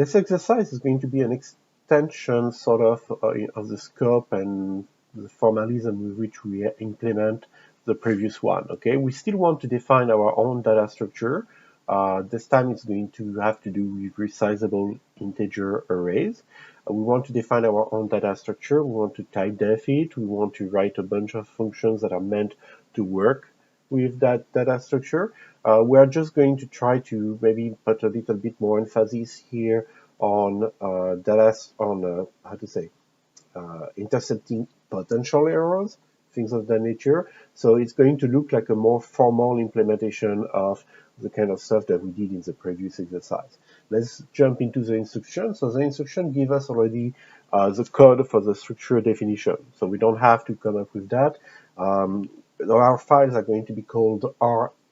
This exercise is going to be an extension sort of the scope and the formalism with which we implement the previous one. Okay, we still want to define our own data structure. This time it's going to have to do with resizable integer arrays. We want to define our own data structure. We want to type def it. We want to write a bunch of functions that are meant to work with that data structure. We're just going to try to maybe put a little bit more emphasis here on intercepting potential errors, things of that nature. So it's going to look like a more formal implementation of the kind of stuff that we did in the previous exercise. Let's jump into the instruction. So the instruction gives us already the code for the structure definition. So we don't have to come up with that. Our files are going to be called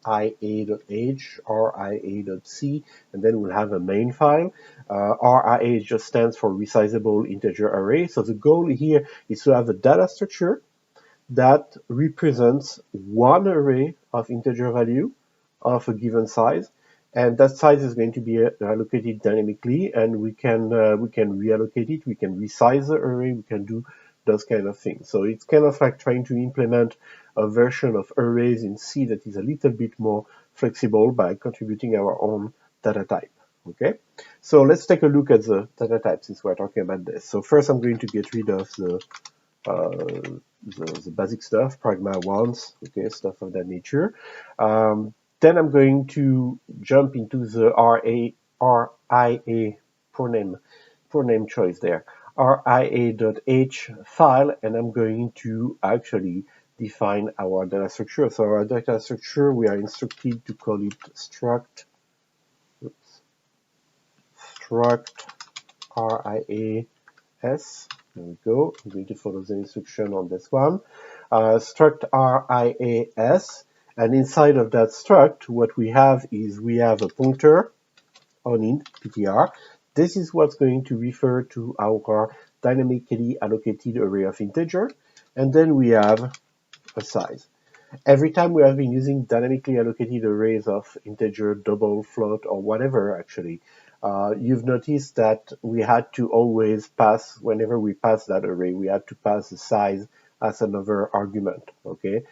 ria.h, ria.c, and then we'll have a main file. RIA just stands for resizable integer array. So the goal here is to have a data structure that represents one array of integer value of a given size, and that size is going to be allocated dynamically, and we can reallocate it, we can resize the array, we can do those kind of things. So it's kind of like trying to implement a version of arrays in C that is a little bit more flexible by contributing our own data type. Okay, so let's take a look at the data type since we're talking about this. So first I'm going to get rid of the basic stuff, pragma ones, okay, stuff of that nature. Then I'm going to jump into the RIA poor name choice there, ria.h file, and I'm going to actually define our data structure. So our data structure, we are instructed to call it struct RIAS. There we go. I'm going to follow the instruction on this one. Struct RIAS, and inside of that struct, what we have is we have a pointer on int ptr. This is what's going to refer to our dynamically allocated array of integer, and then we have a size. Every time we have been using dynamically allocated arrays of integer, double, float, or whatever, actually, you've noticed that we had to always pass, whenever we pass that array, we had to pass the size as another argument, okay?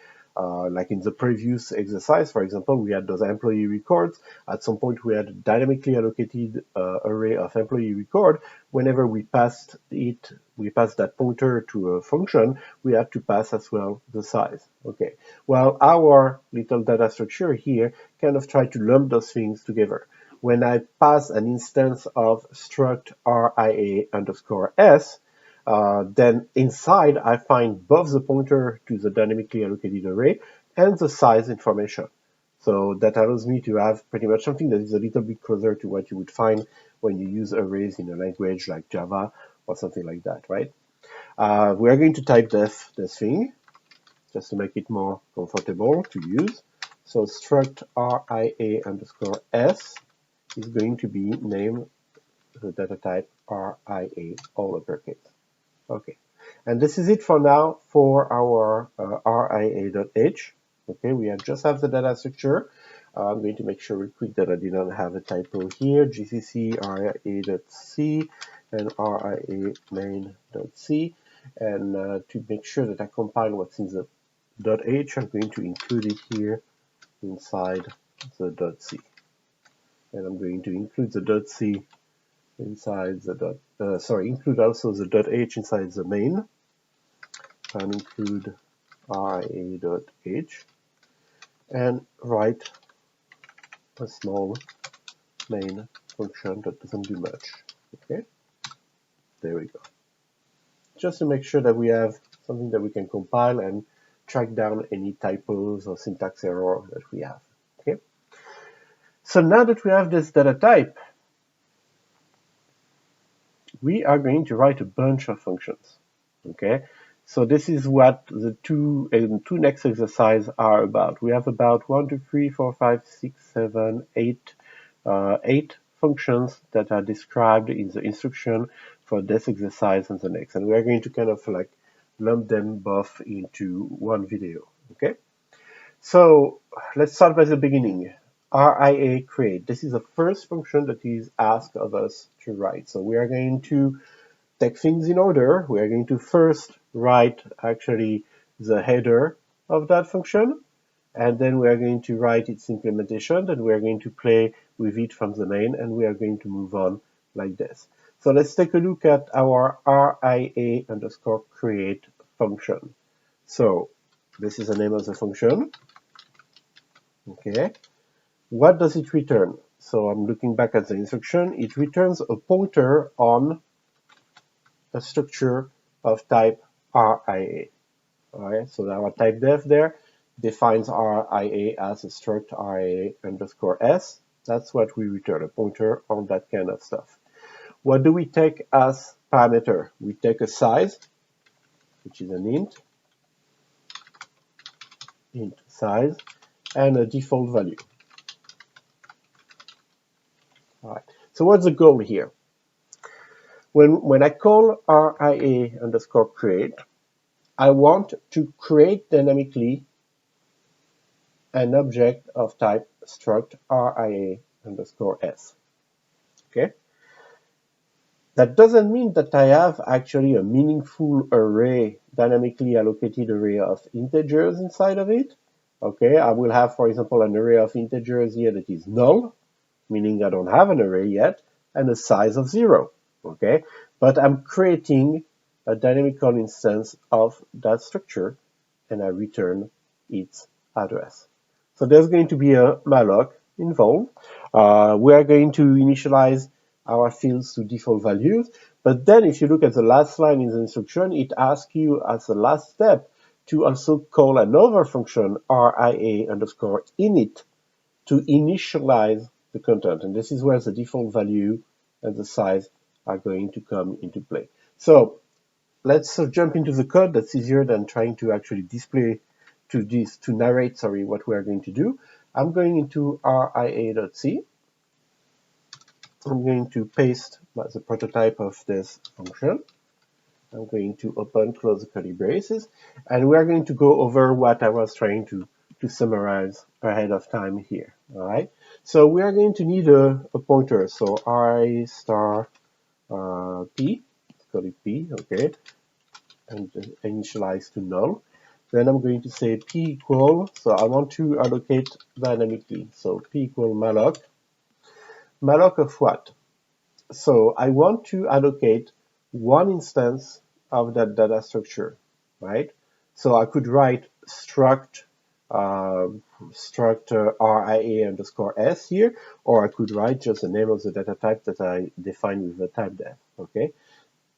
Like in the previous exercise, for example, we had those employee records. At some point, we had a dynamically allocated array of employee record. Whenever we passed that pointer to a function, we had to pass as well the size. Okay. Well, our little data structure here kind of try to lump those things together. When I pass an instance of struct RIA underscore S, then inside I find both the pointer to the dynamically allocated array and the size information. So that allows me to have pretty much something that is a little bit closer to what you would find when you use arrays in a language like Java or something like that, right? We are going to type this thing just to make it more comfortable to use. So struct RIA underscore S is going to be named the data type RIA, all uppercase. Okay, and this is it for now for our ria.h. Okay, we just have the data structure. I'm going to make sure real quick that I did not have a typo here. GCC ria.c and ria main.c. And to make sure that I compile what's in the .h, I'm going to include it here inside the .c. And I'm going to include the .c inside the include also the .h inside the main, and include ria.h, and write a small main function that doesn't do much. Okay, there we go. Just to make sure that we have something that we can compile and track down any typos or syntax error that we have. Okay, so now that we have this data type, we are going to write a bunch of functions. Okay, so this is what the two next exercises are about. We have about 1, 2, 3, 4, 5, 6, 7, 8, 8 functions that are described in the instruction for this exercise and the next, and we are going to kind of like lump them both into one video. Okay, so let's start by the beginning. RIA create. This is the first function that is asked of us to write. So we are going to take things in order. We are going to first write actually the header of that function, and then we are going to write its implementation, and we are going to play with it from the main, and we are going to move on like this. So let's take a look at our RIA underscore create function. So this is the name of the function. Okay. What does it return? So I'm looking back at the instruction. It returns a pointer on a structure of type RIA. All right, so our type def there defines RIA as a struct RIA underscore S. That's what we return, a pointer on that kind of stuff. What do we take as parameter? We take a size, which is an int size, and a default value. All right, so what's the goal here? When I call RIA underscore create, I want to create dynamically an object of type struct RIA underscore S. Okay? That doesn't mean that I have actually a meaningful array, dynamically allocated array of integers inside of it. Okay, I will have, for example, an array of integers here that is null, meaning I don't have an array yet, and a size of 0. Okay, but I'm creating a dynamical instance of that structure, and I return its address. So there's going to be a malloc involved. We are going to initialize our fields to default values, but then if you look at the last line in the instruction, it asks you as the last step to also call another function, RIA underscore init, to initialize the content. And this is where the default value and the size are going to come into play. So let's jump into the code. That's easier than trying to actually display to narrate, what we are going to do. I'm going into ria.c. I'm going to paste the prototype of this function. I'm going to open, close the curly braces, and we are going to go over what I was trying to summarize ahead of time here. All right. So we are going to need a pointer. So I star p, let's call it p, okay, and initialize to null. Then I'm going to say p equal, so I want to allocate dynamically. So p equal malloc. Malloc of what? So I want to allocate one instance of that data structure, right? So I could write struct RIA underscore S here, or I could write just the name of the data type that I define with the type def, okay?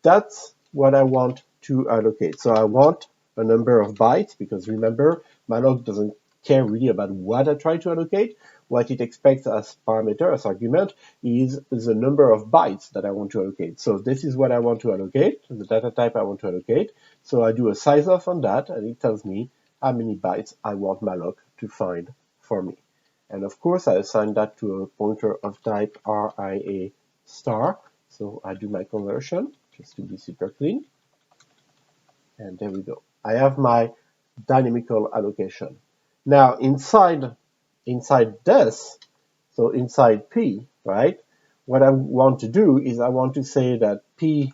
That's what I want to allocate. So I want a number of bytes, because remember, malloc doesn't care really about what I try to allocate. What it expects as parameter, as argument, is the number of bytes that I want to allocate. So this is what I want to allocate, the data type I want to allocate. So I do a size of on that, and it tells me how many bytes I want malloc to find for me. And of course, I assign that to a pointer of type RIA star. So I do my conversion, just to be super clean. And there we go. I have my dynamical allocation. Now, inside this, so inside P, right, what I want to do is I want to say that P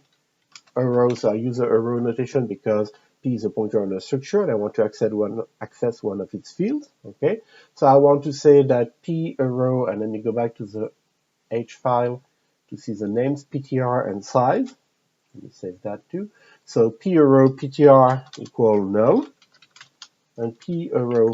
arrow, so I use a arrow notation because P is a pointer on a structure, and I want to access one of its fields, okay? So I want to say that P arrow, and then you go back to the H file to see the names, PTR and size. Let me save that too. So P arrow PTR equal null, and P arrow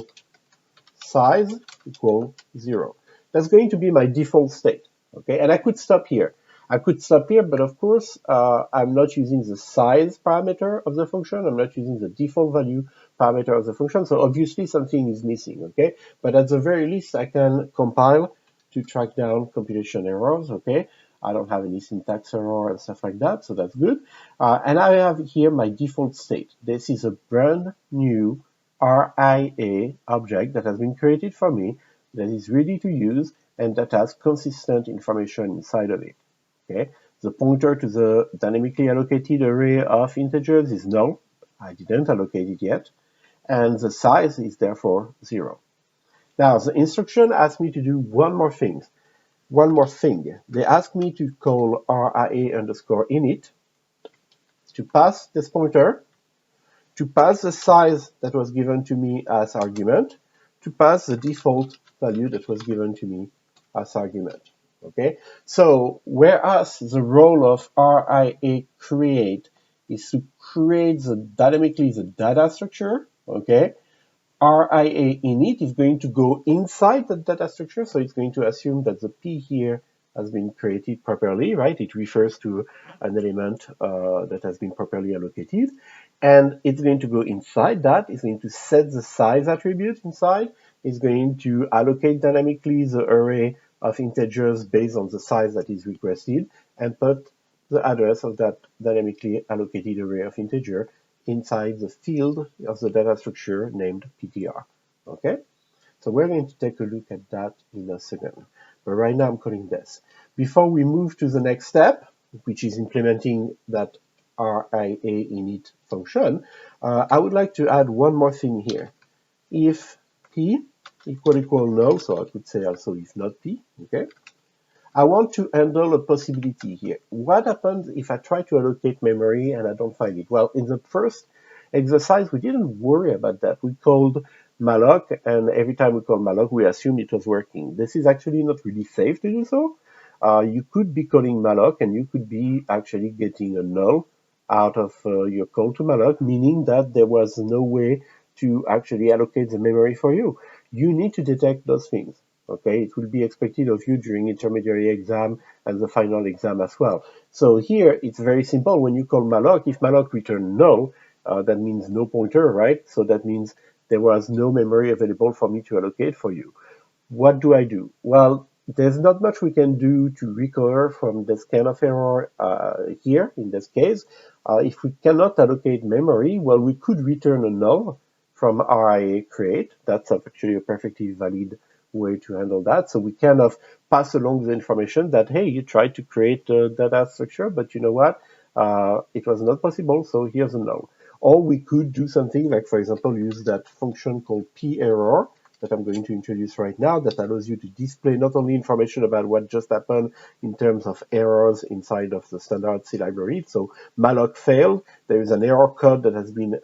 size equal 0. That's going to be my default state, okay? And I could stop here. But of course, I'm not using the size parameter of the function. I'm not using the default value parameter of the function. So obviously something is missing, okay? But at the very least, I can compile to track down computation errors, okay? I don't have any syntax error and stuff like that, so that's good. And I have here my default state. This is a brand new RIA object that has been created for me, that is ready to use, and that has consistent information inside of it. Okay, the pointer to the dynamically allocated array of integers is null. I didn't allocate it yet. And the size is therefore 0. Now, the instruction asks me to do one more thing. They ask me to call RIA underscore init to pass this pointer, to pass the size that was given to me as argument, to pass the default value that was given to me as argument. Okay, so whereas the role of RIA create is to create dynamically the data structure, okay, RIA init is going to go inside the data structure, so it's going to assume that the P here has been created properly, right? It refers to an element that has been properly allocated. And it's going to go inside that. It's going to set the size attribute inside. It's going to allocate dynamically the array of integers based on the size that is requested and put the address of that dynamically allocated array of integer inside the field of the data structure named PTR. Okay? So we're going to take a look at that in a second. But right now I'm calling this. Before we move to the next step, which is implementing that RIA init function, I would like to add one more thing here. If P equal no, so I could say also if not P, okay? I want to handle a possibility here. What happens if I try to allocate memory and I don't find it? Well, in the first exercise, we didn't worry about that. We called malloc, and every time we called malloc, we assumed it was working. This is actually not really safe to do so. You could be calling malloc, and you could be actually getting a null out of your call to malloc, meaning that there was no way to actually allocate the memory for you. You need to detect those things. Okay, it will be expected of you during intermediary exam and the final exam as well. So here it's very simple. When you call malloc, if malloc return null, that means no pointer, right? So that means there was no memory available for me to allocate for you. What do I do? Well, there's not much we can do to recover from this kind of error here in this case. If we cannot allocate memory, well, we could return a null from RIA create. That's actually a perfectly valid way to handle that. So we kind of pass along the information that, hey, you tried to create a data structure, but you know what? It was not possible, so here's a null. Or we could do something like, for example, use that function called p_error that I'm going to introduce right now that allows you to display not only information about what just happened in terms of errors inside of the standard C library. So malloc failed. There is an error code that has been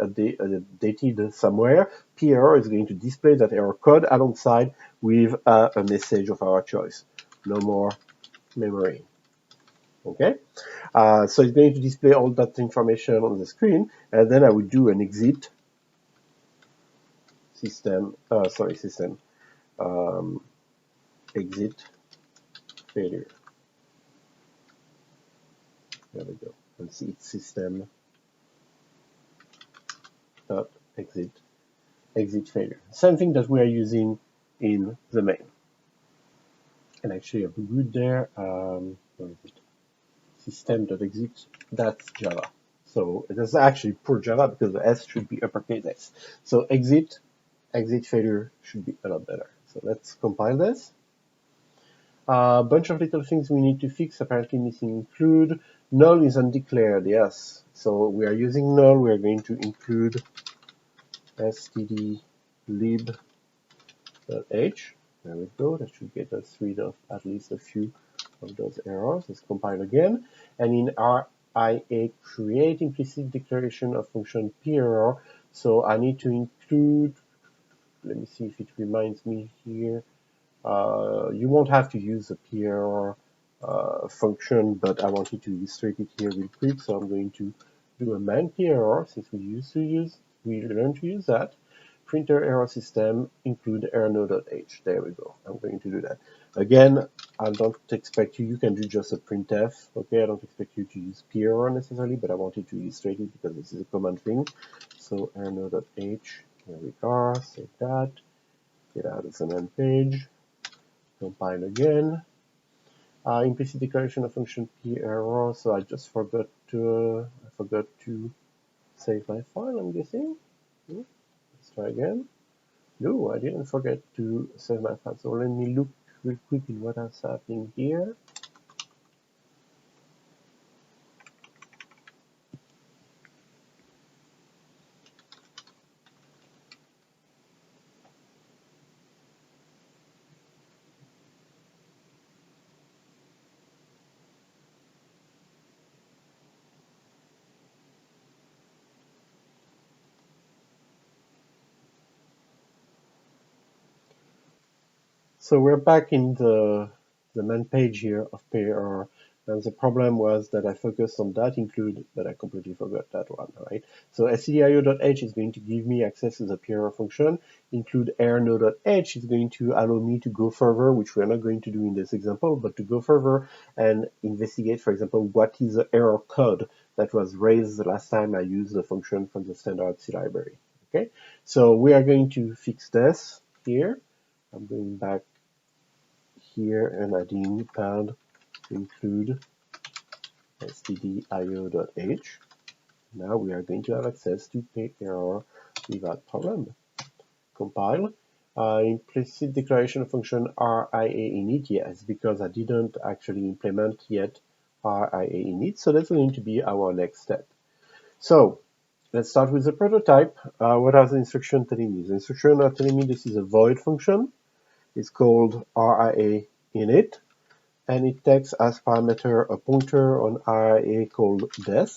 dated somewhere. p_error is going to display that error code alongside with a message of our choice. No more memory. Okay, so it's going to display all that information on the screen, and then I would do an exit exit failure. There we go. And see it's system dot exit failure. Same thing that we are using in the main. And actually, I have root there. What is it? System.exit. That's Java. So it is actually poor Java because the S should be uppercase S. So exit failure should be a lot better. So let's compile this. A bunch of little things we need to fix, apparently missing include. Null is undeclared, yes. So we are using null, we are going to include std lib.h. There we go, that should get us rid of at least a few of those errors. Let's compile again. And in RIA create implicit declaration of function p_error. So I need to include, let me see if it reminds me here. You won't have to use the p_error function, but I wanted to illustrate it here real quick. So I'm going to do a man p_error since we learned to use that. Printer error system include error_node.h. There we go. I'm going to do that. Again, I don't expect you can do just a printf. Okay, I don't expect you to use p_error necessarily, but I wanted to illustrate it because this is a common thing. So error_node.h, here we are, save that, get out of the man page, compile again. Implicit declaration of function p_error. So I just forgot to save my file, I'm guessing. Let's try again. No, I didn't forget to save my file. So let me look real quick in what is happening here. So we're back in the main page here of PAR, and the problem was that I focused on that include, but I completely forgot that one, right? So stdio.h is going to give me access to the PAR function. Include error.h is going to allow me to go further, which we're not going to do in this example, but to go further and investigate, for example, what is the error code that was raised the last time I used the function from the standard C library. Okay, so we are going to fix this here. I'm going back here and adding pad include stdio.h. Now we are going to have access to PAR without problem. Compile. Implicit declaration function RIA init, yes, because I didn't actually implement yet RIA init, so that's going to be our next step. So let's start with the prototype. What are the instructions telling me? The instructions are telling me this is a void function. It's called RIA init, and it takes as parameter a pointer on RIA called des.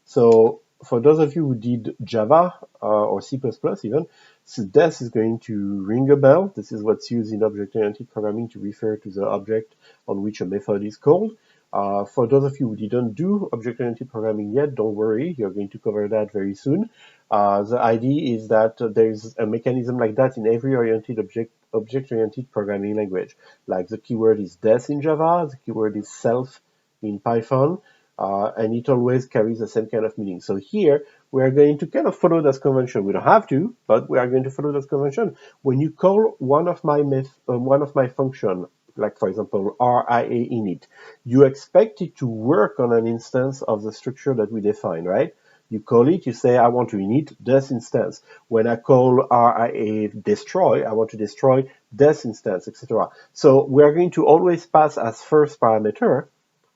So for those of you who did Java or C++ even, so des is going to ring a bell. This is what's used in object-oriented programming to refer to the object on which a method is called. For those of you who didn't do object-oriented programming yet, don't worry, you're going to cover that very soon. The idea is that there's a mechanism like that in every object-oriented programming language. Like the keyword is des in Java, the keyword is self in Python, and it always carries the same kind of meaning. So here, we are going to kind of follow this convention. We don't have to, but we are going to follow this convention. When you call one of my function, like for example, RIA init, you expect it to work on an instance of the structure that we define, right? You call it, you say, I want to init this instance. When I call RIA destroy, I want to destroy this instance, etc. So we are going to always pass as first parameter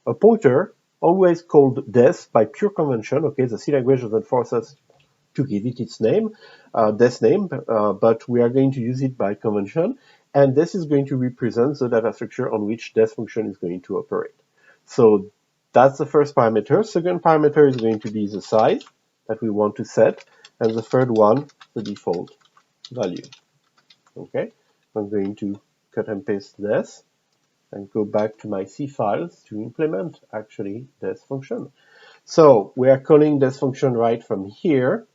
a pointer, always called des by pure convention. Okay, the C language doesn't force us to give it its name, des name, but we are going to use it by convention. And this is going to represent the data structure on which des function is going to operate. So that's the first parameter. Second parameter is going to be the size that we want to set. And the third one, the default value. Okay, I'm going to cut and paste this and go back to my C files to implement actually this function. So we are calling this function right from here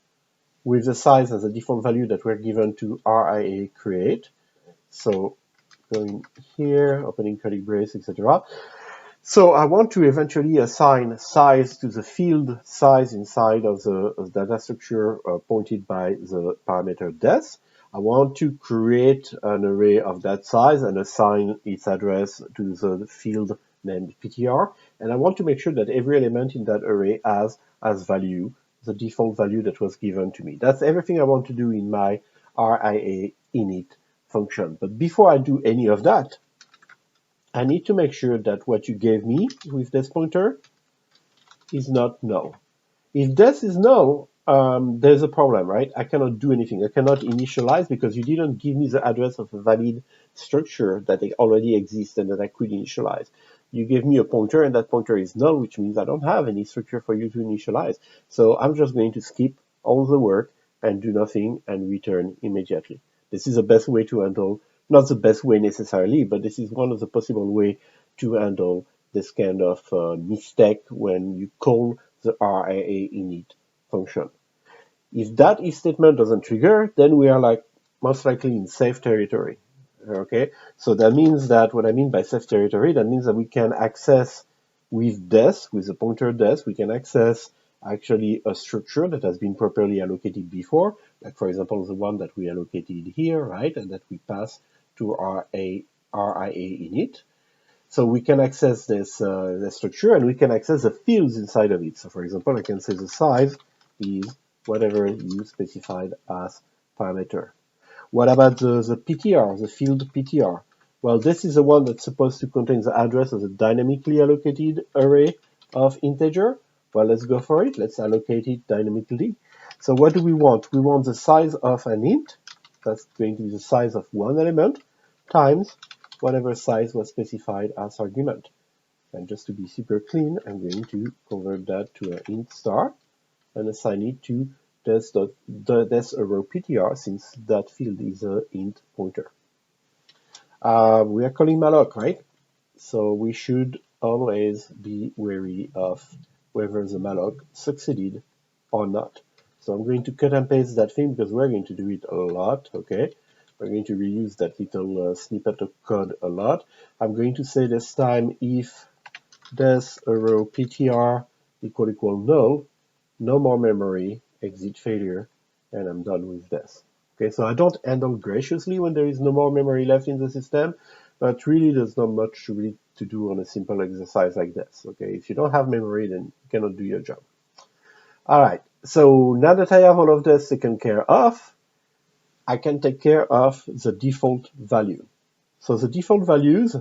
with the size as a default value that we're given to RIA create. So going here, opening curly brace, etc. So I want to eventually assign size to the field size inside of the data structure pointed by the parameter des. I want to create an array of that size and assign its address to the field named PTR. And I want to make sure that every element in that array has as value the default value that was given to me. That's everything I want to do in my RIA init function. But before I do any of that, I need to make sure that what you gave me with this pointer is not null. If this is null, there's a problem, right? I cannot do anything. I cannot initialize because you didn't give me the address of a valid structure that already exists and that I could initialize. You gave me a pointer and that pointer is null, which means I don't have any structure for you to initialize. So I'm just going to skip all the work and do nothing and return immediately. This is the best way to handle, not the best way necessarily, but this is one of the possible ways to handle this kind of mistake when you call the RIA init function. If that if statement doesn't trigger, then we are like most likely in safe territory. Okay, so that means that what I mean by safe territory, that means that we can access with des, with the pointer des, we can access actually a structure that has been properly allocated before, like for example the one that we allocated here, right, and that we pass to RIA init. So we can access this structure and we can access the fields inside of it. So for example, I can say the size is whatever you specified as parameter. What about the PTR, the field PTR? Well, this is the one that's supposed to contain the address of the dynamically allocated array of integer. Well, let's go for it. Let's allocate it dynamically. So what do we want? We want the size of an int. That's going to be the size of one element times whatever size was specified as argument. And just to be super clean, I'm going to convert that to an int star and assign it to this arrow PTR since that field is an int pointer. We are calling malloc, right? So we should always be wary of whether the malloc succeeded or not. So I'm going to cut and paste that thing because we're going to do it a lot, okay? We're going to reuse that little snippet of code a lot. I'm going to say this time if this arrow ptr equal null, no more memory, exit failure, and I'm done with this. Okay, so I don't handle graciously when there is no more memory left in the system, but really there's not much really to do on a simple exercise like this. Okay, if you don't have memory, then you cannot do your job. All right, so now that I have all of this taken care of, I can take care of the default value. So the default values,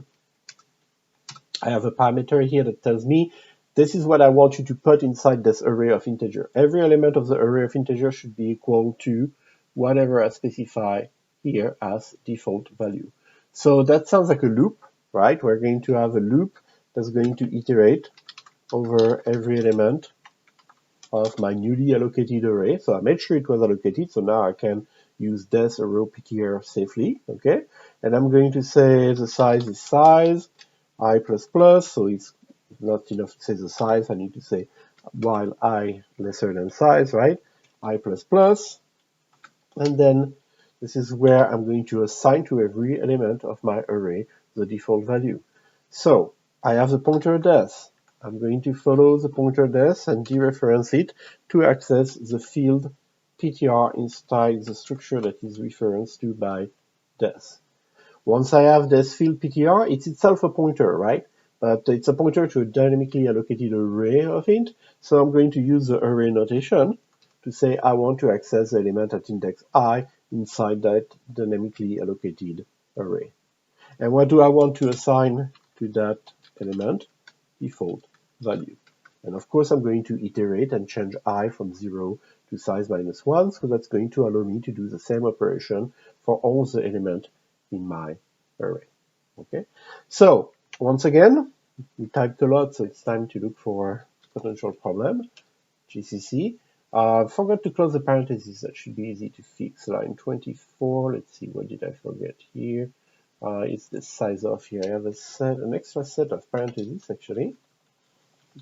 I have a parameter here that tells me this is what I want you to put inside this array of integer. Every element of the array of integer should be equal to whatever I specify here as default value. So that sounds like a loop, right? We're going to have a loop that's going to iterate over every element of my newly allocated array. So I made sure it was allocated, so now I can use this arrow ptr safely, okay? And I'm going to say the size is size, I++, so it's not enough to say the size, I need to say while I lesser than size, right? I++, and then this is where I'm going to assign to every element of my array the default value. So I have the pointer des. I'm going to follow the pointer des and dereference it to access the field ptr inside the structure that is referenced to by des. Once I have this field ptr, it's itself a pointer, right? But it's a pointer to a dynamically allocated array of int, so I'm going to use the array notation to say I want to access the element at index I inside that dynamically allocated array. And what do I want to assign to that element? Default value. And of course, I'm going to iterate and change I from 0 to size -1, so that's going to allow me to do the same operation for all the elements in my array. Okay, so once again, we typed a lot, so it's time to look for potential problem. GCC. Forgot to close the parentheses. That should be easy to fix. Line 24. Let's see, what did I forget here? It's the size of here. I have an extra set of parentheses actually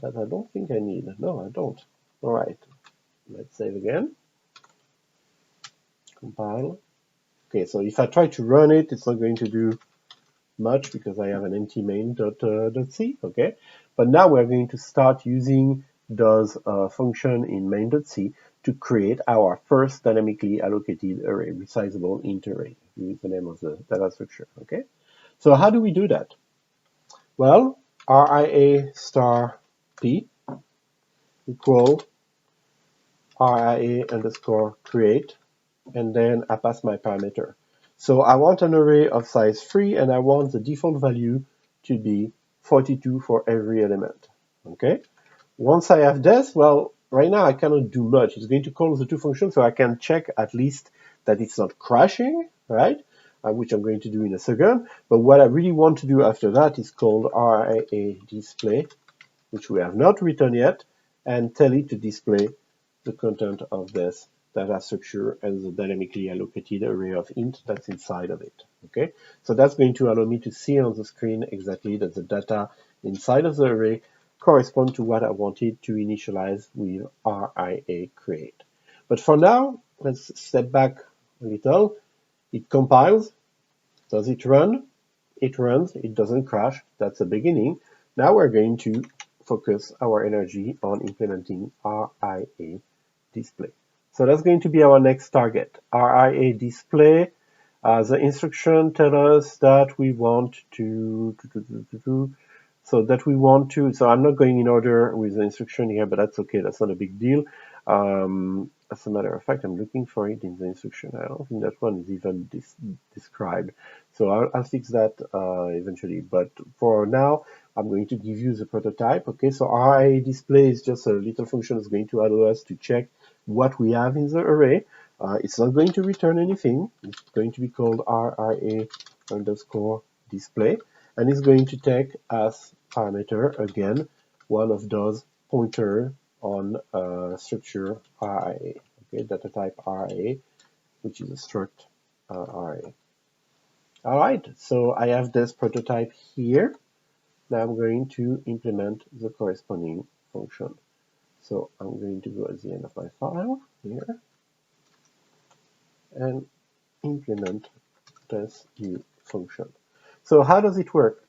that I don't think I need. No, I don't. All right. Let's save again. Compile. Okay, so if I try to run it, it's not going to do much because I have an empty main.c. Okay, but now we're going to start using those function in main.c to create our first dynamically allocated array, resizable int array. Use the name of the data structure. Okay, so how do we do that? Well, ria star p equal ria underscore create, and then I pass my parameter. So I want an array of size 3, and I want the default value to be 42 for every element. Okay. Once I have this, well, right now I cannot do much. It's going to call the two functions, so I can check at least that it's not crashing, right? Which I'm going to do in a second. But what I really want to do after that is called ria display, which we have not written yet, and tell it to display the content of this data structure and the dynamically allocated array of int that's inside of it. Okay, so that's going to allow me to see on the screen exactly that the data inside of the array correspond to what I wanted to initialize with ria create. But for now, let's step back a little. It compiles. Does it run? It runs. It doesn't crash. That's the beginning. Now we're going to focus our energy on implementing ria display. So that's going to be our next target, ria display. The instruction tells us that we want to, so I'm not going in order with the instruction here, but that's okay, that's not a big deal. As a matter of fact, I'm looking for it in the instruction. I don't think that one is even described. So I'll fix that eventually. But for now, I'm going to give you the prototype. Okay, so ria display is just a little function that's going to allow us to check what we have in the array. It's not going to return anything. It's going to be called ria underscore display. And it's going to take as parameter, again, one of those pointer on structure ria, okay, data type ria, which is a struct ria. All right, so I have this prototype here. Now I'm going to implement the corresponding function. So I'm going to go at the end of my file here and implement this new function. So how does it work?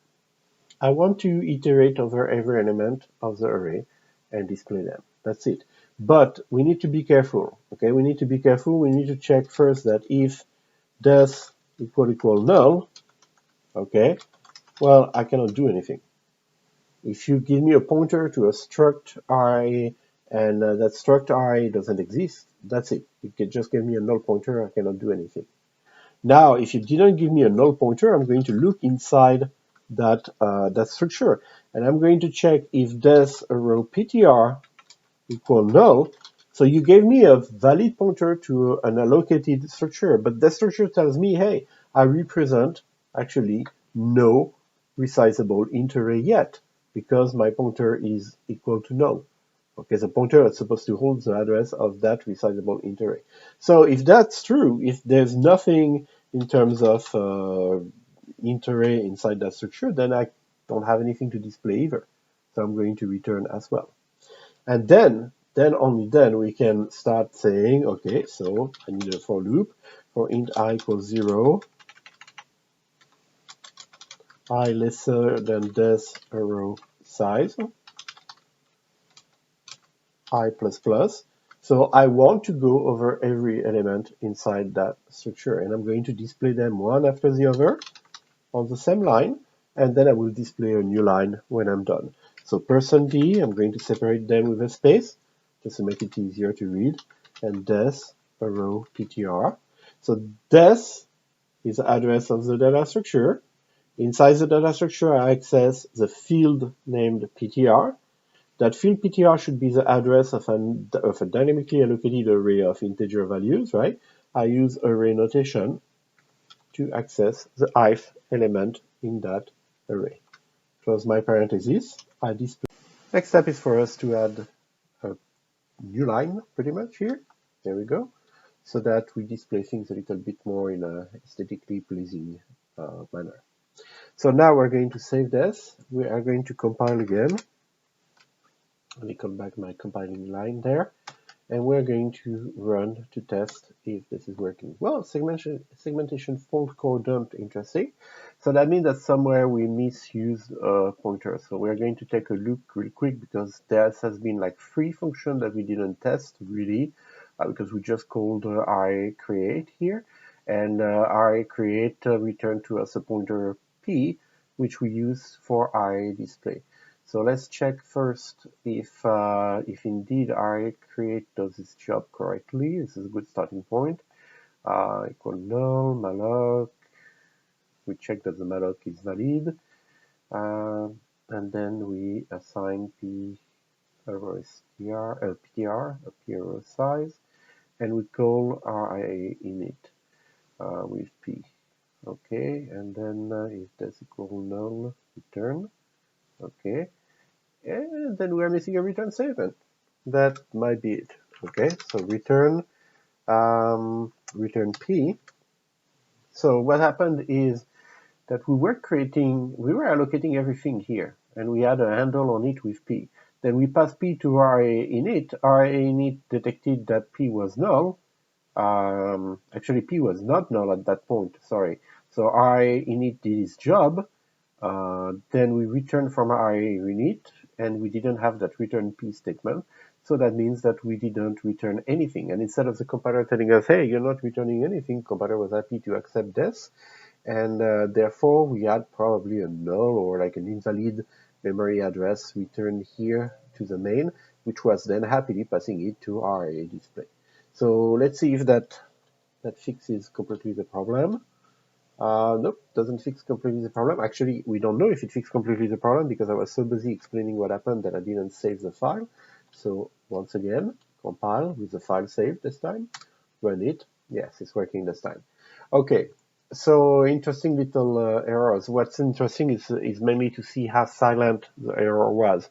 I want to iterate over every element of the array and display them. That's it. But we need to be careful. Okay, we need to be careful. We need to check first that if this equal null, okay, well, I cannot do anything. If you give me a pointer to a struct array and that struct array doesn't exist, that's it. You can just give me a null pointer, I cannot do anything. Now, if you didn't give me a null pointer, I'm going to look inside that structure, and I'm going to check if this row ptr equal null. So you gave me a valid pointer to an allocated structure, but the structure tells me, hey, I represent actually no resizable int array yet, because my pointer is equal to null. Okay, the pointer is supposed to hold the address of that resizable int array. So if that's true, if there's nothing in terms of int array inside that structure, then I don't have anything to display either. So I'm going to return as well. And then only then we can start saying, okay, so I need a for loop for int I equals 0, I lesser than this arrow size, I plus plus. So I want to go over every element inside that structure, and I'm going to display them one after the other on the same line, and then I will display a new line when I'm done. So %d, I'm going to separate them with a space, just to make it easier to read, and this arrow ptr. So this is the address of the data structure. Inside the data structure, I access the field named ptr. That field ptr should be the address of a dynamically allocated array of integer values, right? I use array notation to access the ith element in that array. Close my parentheses, I display. Next step is for us to add a new line, pretty much here. There we go. So that we display things a little bit more in a aesthetically pleasing manner. So now we're going to save this. We are going to compile again. Let me come back my compiling line there. And we're going to run to test if this is working. Well, segmentation fault codant, interesting. So that means that somewhere we misused a pointer. So we're going to take a look real quick because there has been like 3 functions that we didn't test really because we just called array create here. And array create returned to us a pointer p, which we use for array display. So let's check first if indeed array create does its job correctly. This is a good starting point. Equal null malloc. We check that the malloc is valid, and then we assign p arrow ptr a p arrow size, and we call ria init with p. Okay, and then if that's equal null, return. Okay. And then we're missing a return statement. That might be it. Okay, so return p. So what happened is that we were allocating everything here, and we had a handle on it with p. Then we passed p to RA init. RA init detected that p was null. Actually, p was not null at that point. Sorry. So RA init did its job. Then we return from our array init, and we didn't have that return p statement. So that means that we didn't return anything. And instead of the compiler telling us, hey, you're not returning anything, compiler was happy to accept this. And therefore, we had probably a null or like an invalid memory address returned here to the main, which was then happily passing it to our array display. So let's see if that fixes completely the problem. Nope, doesn't fix completely the problem. Actually, we don't know if it fixed completely the problem because I was so busy explaining what happened that I didn't save the file. So once again, compile with the file saved this time, run it. Yes, it's working this time. Okay, so interesting little errors. What's interesting is mainly to see how silent the error was.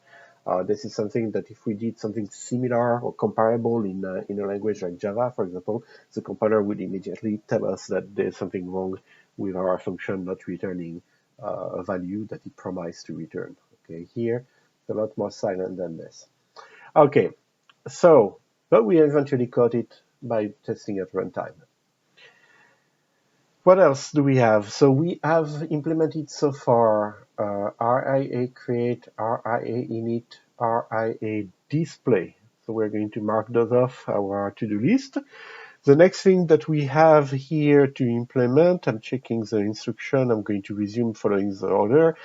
This is something that if we did something similar or comparable in a language like Java, for example, the compiler would immediately tell us that there's something wrong with our function not returning a value that it promised to return. Okay, here it's a lot more silent than this. Okay, so, but we eventually caught it by testing at runtime. What else do we have? So we have implemented so far RIA create, RIA init, RIA display. So we're going to mark those off our to-do list. The next thing that we have here to implement, I'm checking the instruction, I'm going to resume following the order,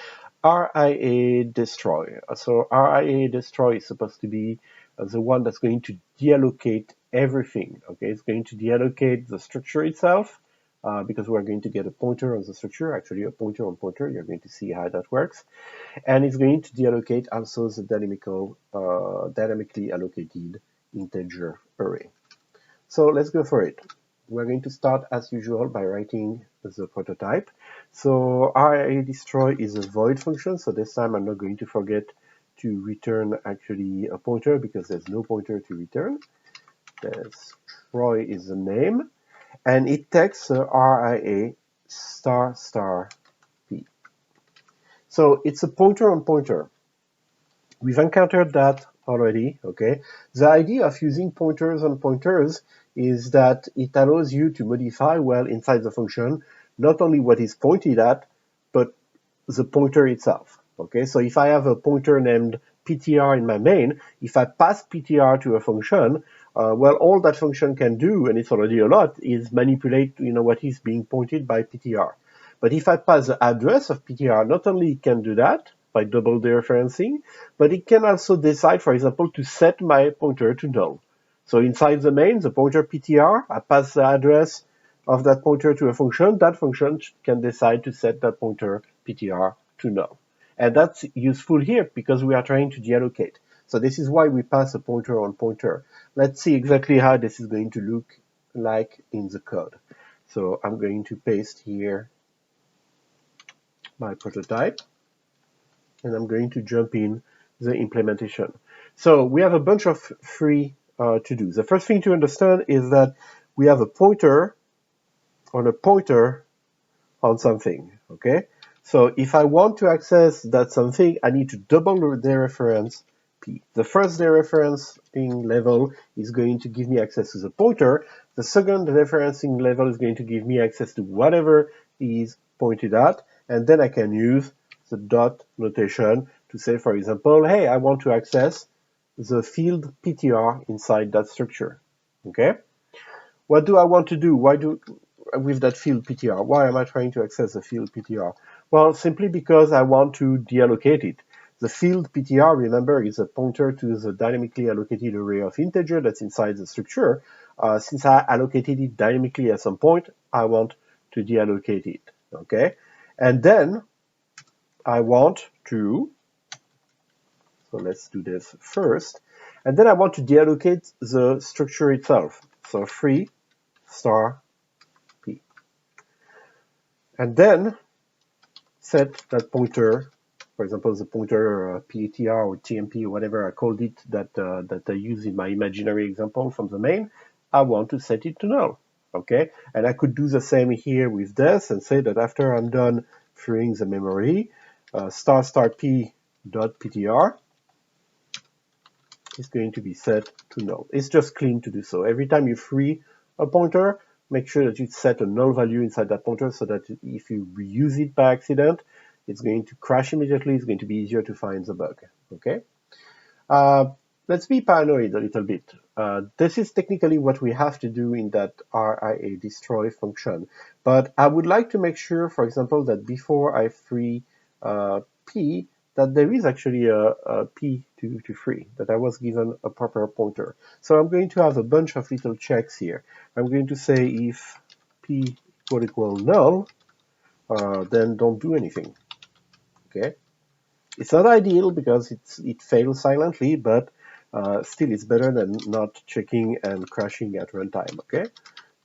RIA destroy. So RIA destroy is supposed to be the one that's going to deallocate everything. Okay, it's going to deallocate the structure itself, because we're going to get a pointer on the structure, actually a pointer on pointer. You're going to see how that works. And it's going to deallocate also the dynamically allocated integer array. So let's go for it. We're going to start as usual by writing the prototype. So RIA destroy is a void function. So this time I'm not going to forget to return actually a pointer because there's no pointer to return. Destroy is the name. And it takes RIA ** p. So it's a pointer on pointer. We've encountered that already, okay? The idea of using pointers on pointers is that it allows you to modify, well, inside the function, not only what is pointed at, but the pointer itself, okay? So if I have a pointer named ptr in my main, if I pass ptr to a function, well, all that function can do, and it's already a lot, is manipulate, what is being pointed by ptr. But if I pass the address of ptr, not only it can do that by double dereferencing, but it can also decide, for example, to set my pointer to null. So inside the main, the pointer ptr, I pass the address of that pointer to a function. That function can decide to set that pointer ptr to null. And that's useful here because we are trying to deallocate. So this is why we pass a pointer on pointer. Let's see exactly how this is going to look like in the code. So I'm going to paste here my prototype, and I'm going to jump in the implementation. So we have a bunch of free to-do. The first thing to understand is that we have a pointer on a pointer on something, okay? So if I want to access that something, I need to double dereference p. The first dereferencing level is going to give me access to the pointer. The second dereferencing level is going to give me access to whatever is pointed at, and then I can use the dot notation to say, for example, hey, I want to access the field ptr inside that structure, okay? What do I want to do? With that field ptr? Why am I trying to access the field ptr? Well, simply because I want to deallocate it. The field ptr, remember, is a pointer to the dynamically allocated array of integer that's inside the structure. Since I allocated it dynamically at some point, I want to deallocate it, okay? And then I want to, so let's do this first, and then I want to deallocate the structure itself. So free * p. And then set that pointer, for example, the pointer PTR or TMP or whatever I called it that I use in my imaginary example from the main, I want to set it to null, okay? And I could do the same here with this and say that after I'm done freeing the memory, ** p dot ptr is going to be set to null. It's just clean to do so. Every time you free a pointer, make sure that you set a null value inside that pointer so that if you reuse it by accident, it's going to crash immediately. It's going to be easier to find the bug, okay? Let's be paranoid a little bit. This is technically what we have to do in that RIA destroy function. But I would like to make sure, for example, that before I free p, that there is actually a p to free, that I was given a proper pointer. So I'm going to have a bunch of little checks here. I'm going to say if p == null, then don't do anything, okay? It's not ideal because it fails silently, but still it's better than not checking and crashing at runtime, okay?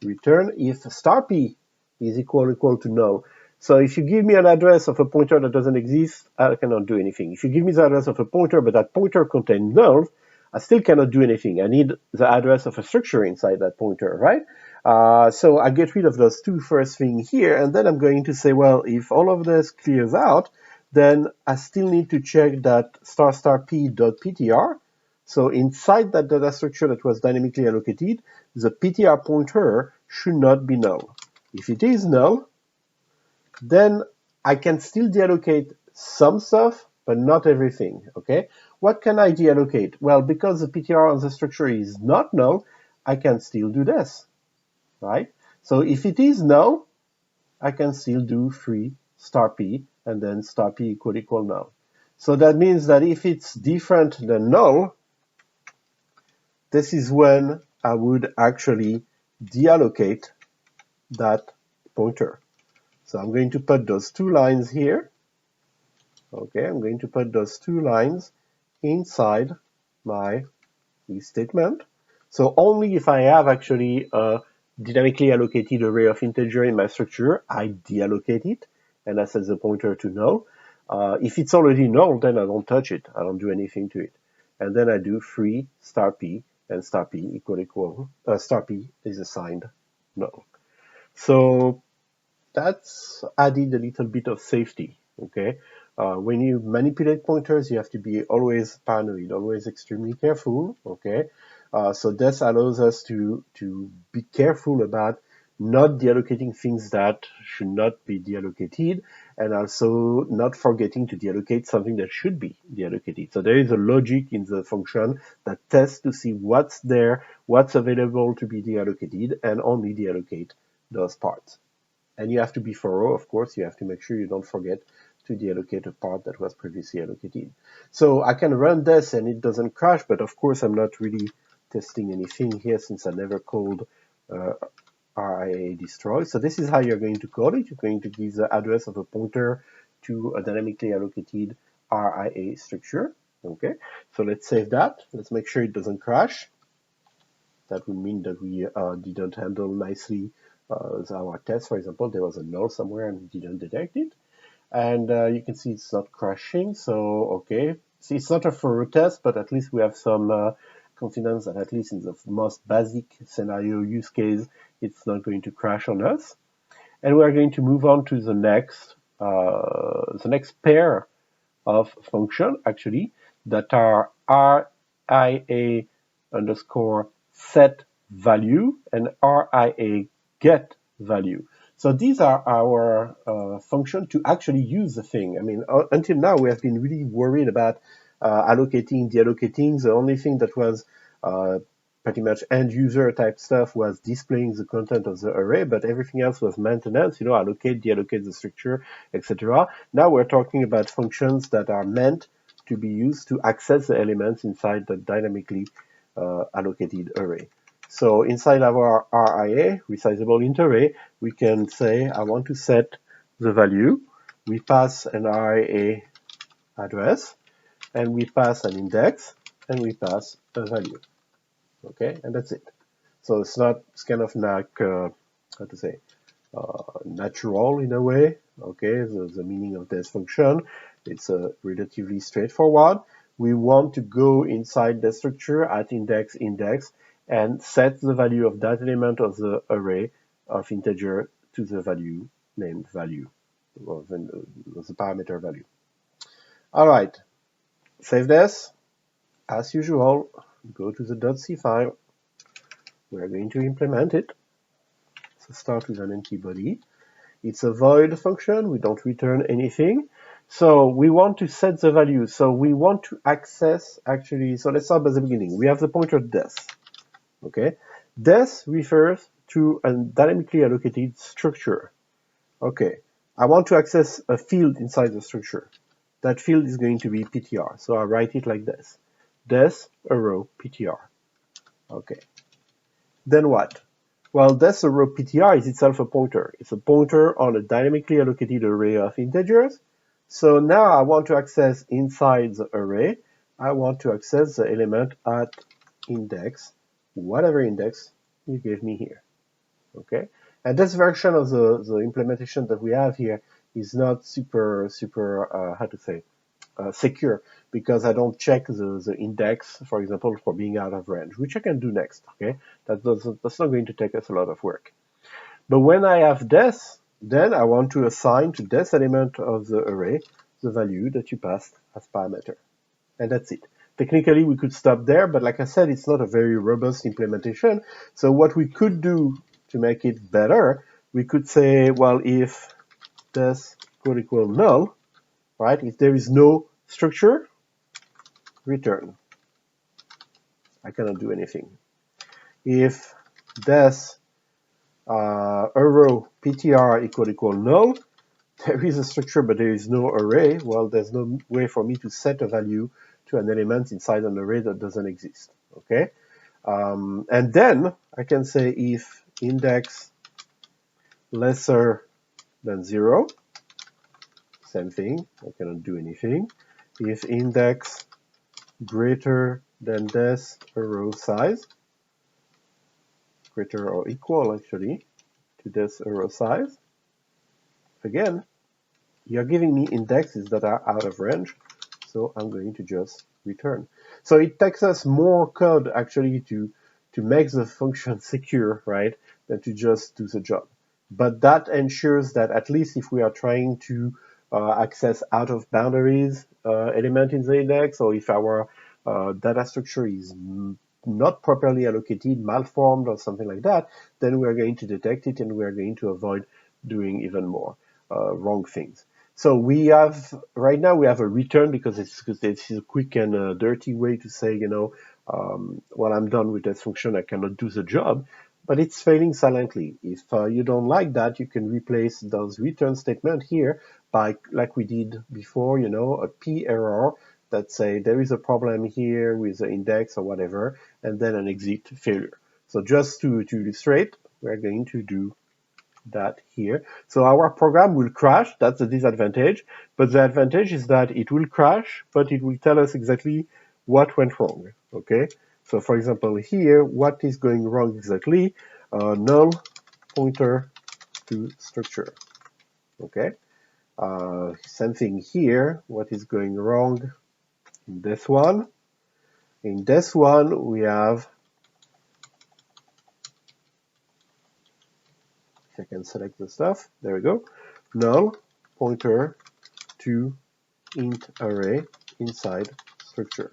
Return if *p is equal to null. So if you give me an address of a pointer that doesn't exist, I cannot do anything. If you give me the address of a pointer, but that pointer contains null, I still cannot do anything. I need the address of a structure inside that pointer, right? So I get rid of those two first things here, and then I'm going to say, well, if all of this clears out, then I still need to check that *p.ptr. So inside that data structure that was dynamically allocated, the ptr pointer should not be null. If it is null, then I can still deallocate some stuff, but not everything, okay? What can I deallocate? Well, because the ptr on the structure is not null, I can still do this, right? So if it is null, I can still do free *p and then *p equal null. So that means that if it's different than null, this is when I would actually deallocate that pointer. So I'm going to put those two lines here. Okay, I'm going to put those two lines inside my if statement. So only if I have actually a dynamically allocated array of integer in my structure, I deallocate it, and I set the pointer to null. If it's already null, then I don't touch it. I don't do anything to it. And then I do free *p, and *p equal *p is assigned null. So that's added a little bit of safety, okay? When you manipulate pointers, you have to be always paranoid, always extremely careful, okay? So this allows us to be careful about not deallocating things that should not be deallocated, and also not forgetting to deallocate something that should be deallocated. So there is a logic in the function that tests to see what's there, what's available to be deallocated, and only deallocate those parts. And you have to be thorough, of course. You have to make sure you don't forget to deallocate a part that was previously allocated. So I can run this and it doesn't crash, but of course I'm not really testing anything here since I never called RIA destroy. So this is how you're going to call it. You're going to give the address of a pointer to a dynamically allocated RIA structure. Okay, so let's save that. Let's make sure it doesn't crash. That would mean that we didn't handle nicely our test. For example, there was a null somewhere and we didn't detect it. And you can see it's not crashing, so okay. See, it's not a thorough test, but at least we have some confidence that at least in the most basic scenario use case, it's not going to crash on us. And we're going to move on to the next pair of function, actually, that are RIA underscore set value and RIA get value. So these are our function to actually use the thing. I mean, until now we have been really worried about allocating, deallocating. The only thing that was pretty much end user type stuff was displaying the content of the array, but everything else was maintenance, allocate, deallocate the structure, etc. Now we're talking about functions that are meant to be used to access the elements inside the dynamically allocated array. So inside our RIA, resizable int array, we can say, I want to set the value. We pass an RIA address, and we pass an index, and we pass a value. Okay, and that's it. So it's kind of like, natural in a way. Okay, the meaning of this function. It's relatively straightforward. We want to go inside the structure at index and set the value of that element of the array of integer to the value named value, or the parameter value. All right, save this. As usual, go to the .c file. We're going to implement it. So start with an empty body. It's a void function. We don't return anything. So we want to set the value. So we want to access, actually, so let's start by the beginning. We have the pointer des. Okay, des refers to a dynamically allocated structure. Okay, I want to access a field inside the structure. That field is going to be ptr. So I write it like this. Des arrow ptr. Okay. Then what? Well, des arrow ptr is itself a pointer. It's a pointer on a dynamically allocated array of integers. So now I want to access inside the array. I want to access the element at index, whatever index you gave me here. Okay? And this version of the implementation that we have here is not super, secure, because I don't check the index, for example, for being out of range, which I can do next. Okay, that's not going to take us a lot of work. But when I have this, then I want to assign to this element of the array the value that you passed as parameter. And that's it. Technically, we could stop there, but like I said, it's not a very robust implementation. So what we could do to make it better, we could say, well, if this equal null, right? If there is no structure, return. I cannot do anything. If this arrow ptr equal null, there is a structure but there is no array, well, there's no way for me to set a value to an element inside an array that doesn't exist. Okay, and then I can say if index lesser than 0, same thing, I cannot do anything. If index greater than this arrow size, greater or equal actually to this arrow size, again, you're giving me indexes that are out of range, so I'm going to just return. So it takes us more code actually to make the function secure, right, than to just do the job. But that ensures that at least if we are trying to access out of boundaries element in the index, or if our data structure is not properly allocated, malformed, or something like that, then we are going to detect it and we are going to avoid doing even more wrong things. So we have, right now we have a return because it's a quick and dirty way to say, you know, well, I'm done with this function, I cannot do the job, but it's failing silently. If you don't like that, you can replace those return statement here by, like we did before, you know, a p error that say there is a problem here with the index or whatever, and then an exit failure. So just to illustrate, we're going to do that here. So our program will crash, that's the disadvantage, but the advantage is that it will crash, but it will tell us exactly what went wrong, okay? So for example here, what is going wrong exactly? Null pointer to structure, okay? Same thing here, what is going wrong in this one? In this one, we have, if I can select the stuff, there we go, null pointer to int array inside structure.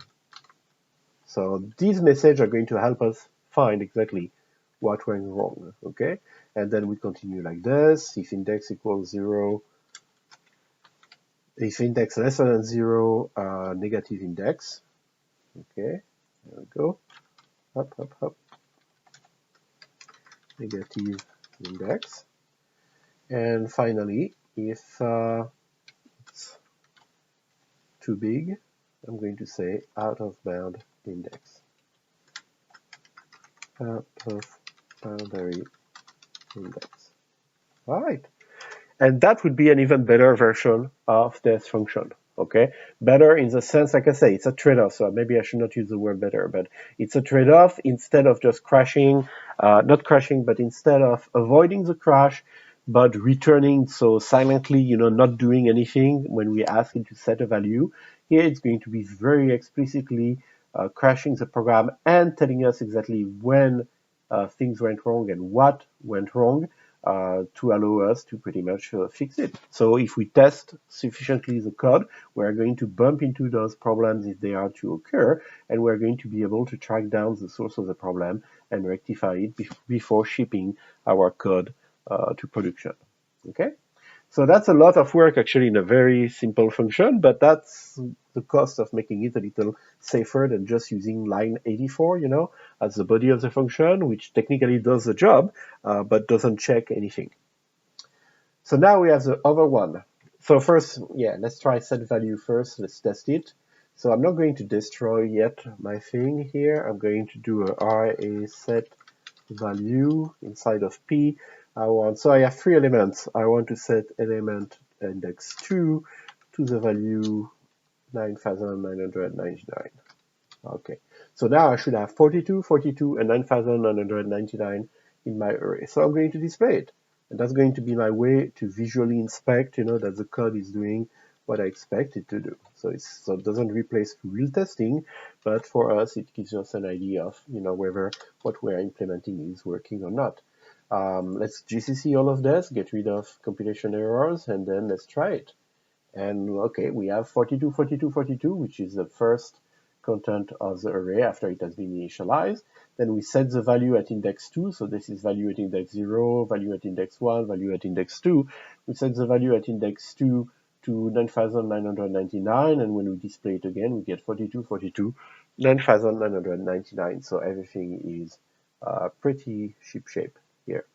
So these messages are going to help us find exactly what went wrong, okay? And then we continue like this, if index equals 0, if index lesser than 0, negative index, okay, there we go, up, up, up, negative index. And finally, if it's too big, I'm going to say out of bound index. Out of boundary index. All right. And that would be an even better version of this function. Okay, better in the sense, like I say, it's a trade-off. So maybe I should not use the word better, but it's a trade-off. Instead of just crashing, not crashing, but instead of avoiding the crash, but returning so silently, you know, not doing anything when we ask it to set a value. Here it's going to be very explicitly crashing the program and telling us exactly when things went wrong and what went wrong. To allow us to pretty much fix it. So if we test sufficiently the code, we're going to bump into those problems if they are to occur, and we're going to be able to track down the source of the problem and rectify it before shipping our code to production. Okay? So that's a lot of work actually in a very simple function, but that's the cost of making it a little safer than just using line 84, you know, as the body of the function, which technically does the job, but doesn't check anything. So now we have the other one. So first, yeah, let's try set value first. Let's test it. So I'm not going to destroy yet my thing here. I'm going to do a RA set value inside of P. So I have 3 elements. I want to set element index 2 to the value 9,999. Okay, so now I should have 42, 42, and 9,999 in my array. So I'm going to display it. And that's going to be my way to visually inspect, you know, that the code is doing what I expect it to do. So it doesn't replace real testing, but for us it gives us an idea of whether what we're implementing is working or not. Let's GCC all of this, get rid of compilation errors, and then let's try it. And okay, we have 42, 42, 42, which is the first content of the array after it has been initialized. Then we set the value at index 2, so this is value at index 0, value at index 1, value at index 2. We set the value at index 2 to 9,999, and when we display it again, we get 42, 42, 9,999. So everything is pretty shipshape here.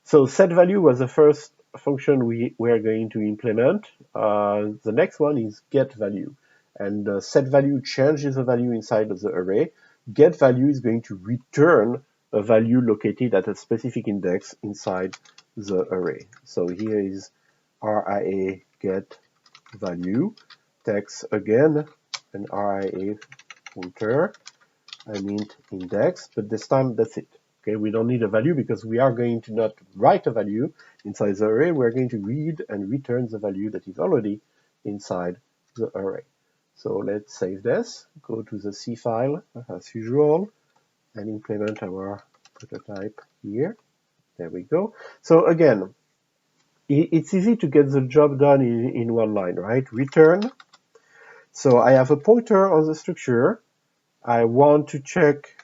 So set value was the first function we are going to implement. The next one is get value. And set value changes the value inside of the array. Get value is going to return a value located at a specific index inside the array. So here is RIA get value, text again, an RIA pointer, an int index, but this time that's it. Okay, we don't need a value because we are going to not write a value inside the array. We're going to read and return the value that is already inside the array. So let's save this, go to the C file as usual, and implement our prototype here. There we go. So again, it's easy to get the job done in one line, right? Return. So I have a pointer on the structure. I want to check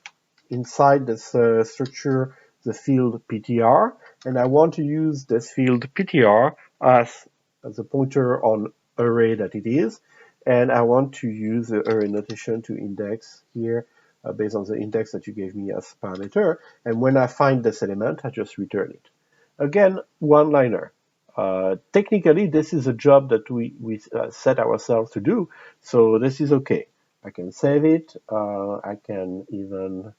inside this structure the field PTR, and I want to use this field PTR as a pointer on array that it is, and I want to use the array notation to index here based on the index that you gave me as parameter, and when I find this element, I just return it. Again, one-liner. Technically, this is a job that we set ourselves to do, so this is okay. I can save it. I can even,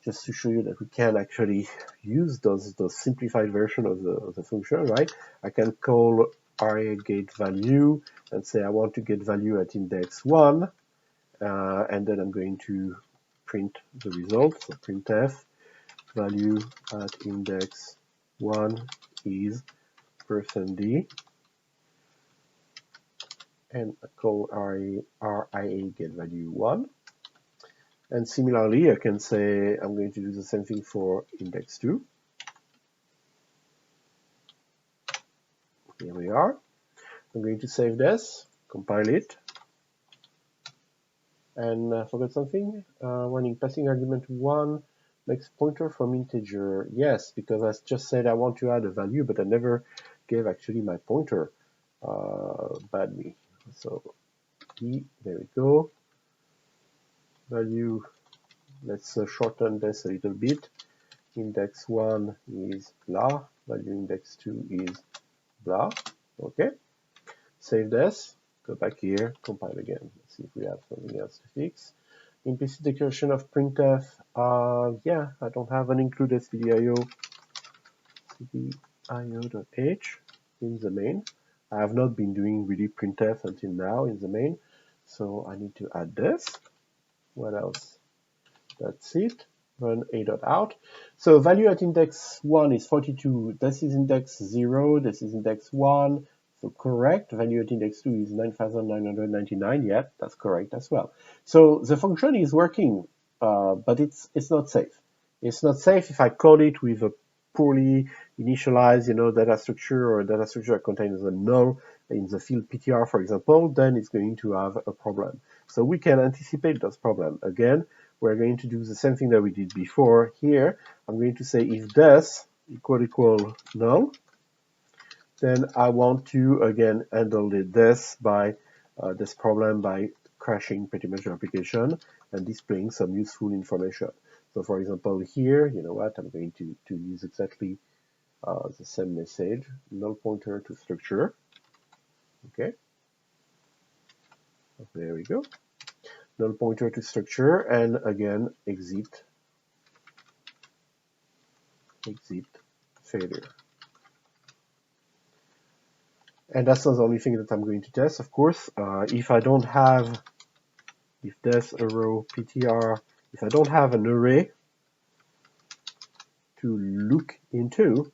just to show you that we can actually use those simplified version of the function, right? I can call RIA get value and say I want to get value at index 1, and then I'm going to print the result. So printf value at index 1 is %d, and I call RIA get value 1. And similarly, I can say I'm going to do the same thing for index 2. Here we are. I'm going to save this, compile it, and I forgot something. Running passing argument 1 makes pointer from integer. Yes, because I just said I want to add a value, but I never gave actually my pointer. Bad me. So there we go. Value, let's shorten this a little bit. Index 1 is blah, value index 2 is blah. Okay, save this, go back here, compile again. Let's see if we have something else to fix. Implicit declaration of printf. Yeah, I don't have an include stdio stdio.h in the main. I have not been doing really printf until now in the main, so I need to add this. What else? That's it. Run a.out. So value at index 1 is 42. This is index 0. This is index 1. So correct. Value at index 2 is 9,999. Yeah, that's correct as well. So the function is working, but it's not safe. It's not safe if I call it with a poorly initialized, data structure, or a data structure that contains a null in the field PTR, for example, then it's going to have a problem. So we can anticipate those problems. Again, we're going to do the same thing that we did before here. I'm going to say if this equal null, then I want to again handle this by this problem by crashing pretty much the application and displaying some useful information. So for example here, you know what, I'm going to use exactly the same message, null pointer to structure. Okay, there we go. Null pointer to structure, and again exit failure. And that's not the only thing that I'm going to test, of course. If I don't have, if there's a row PTR, if I don't have an array to look into,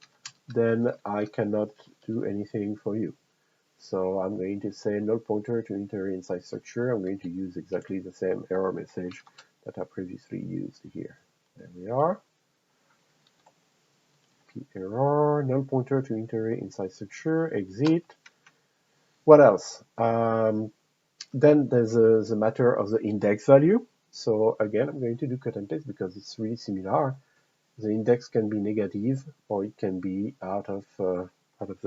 then I cannot do anything for you. So I'm going to say null pointer to enter inside structure. I'm going to use exactly the same error message that I previously used here. There we are. P error, null pointer to enter inside structure, exit. What else? Then there's the matter of the index value. So again, I'm going to do cut and paste because it's really similar. The index can be negative or it can be out of the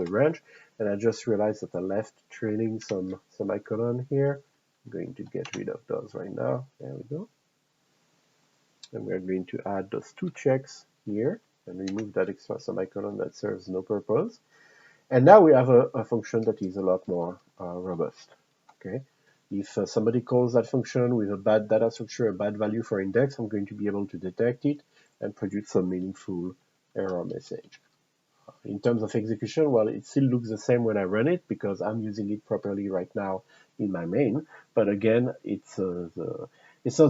range. And I just realized that I left trailing some semicolon here. I'm going to get rid of those right now. There we go. And we're going to add those two checks here and remove that extra semicolon that serves no purpose. And now we have a function that is a lot more robust. Okay. If somebody calls that function with a bad data structure, a bad value for index, I'm going to be able to detect it and produce some meaningful error message. In terms of execution, well, it still looks the same when I run it because I'm using it properly right now in my main. But again, it's not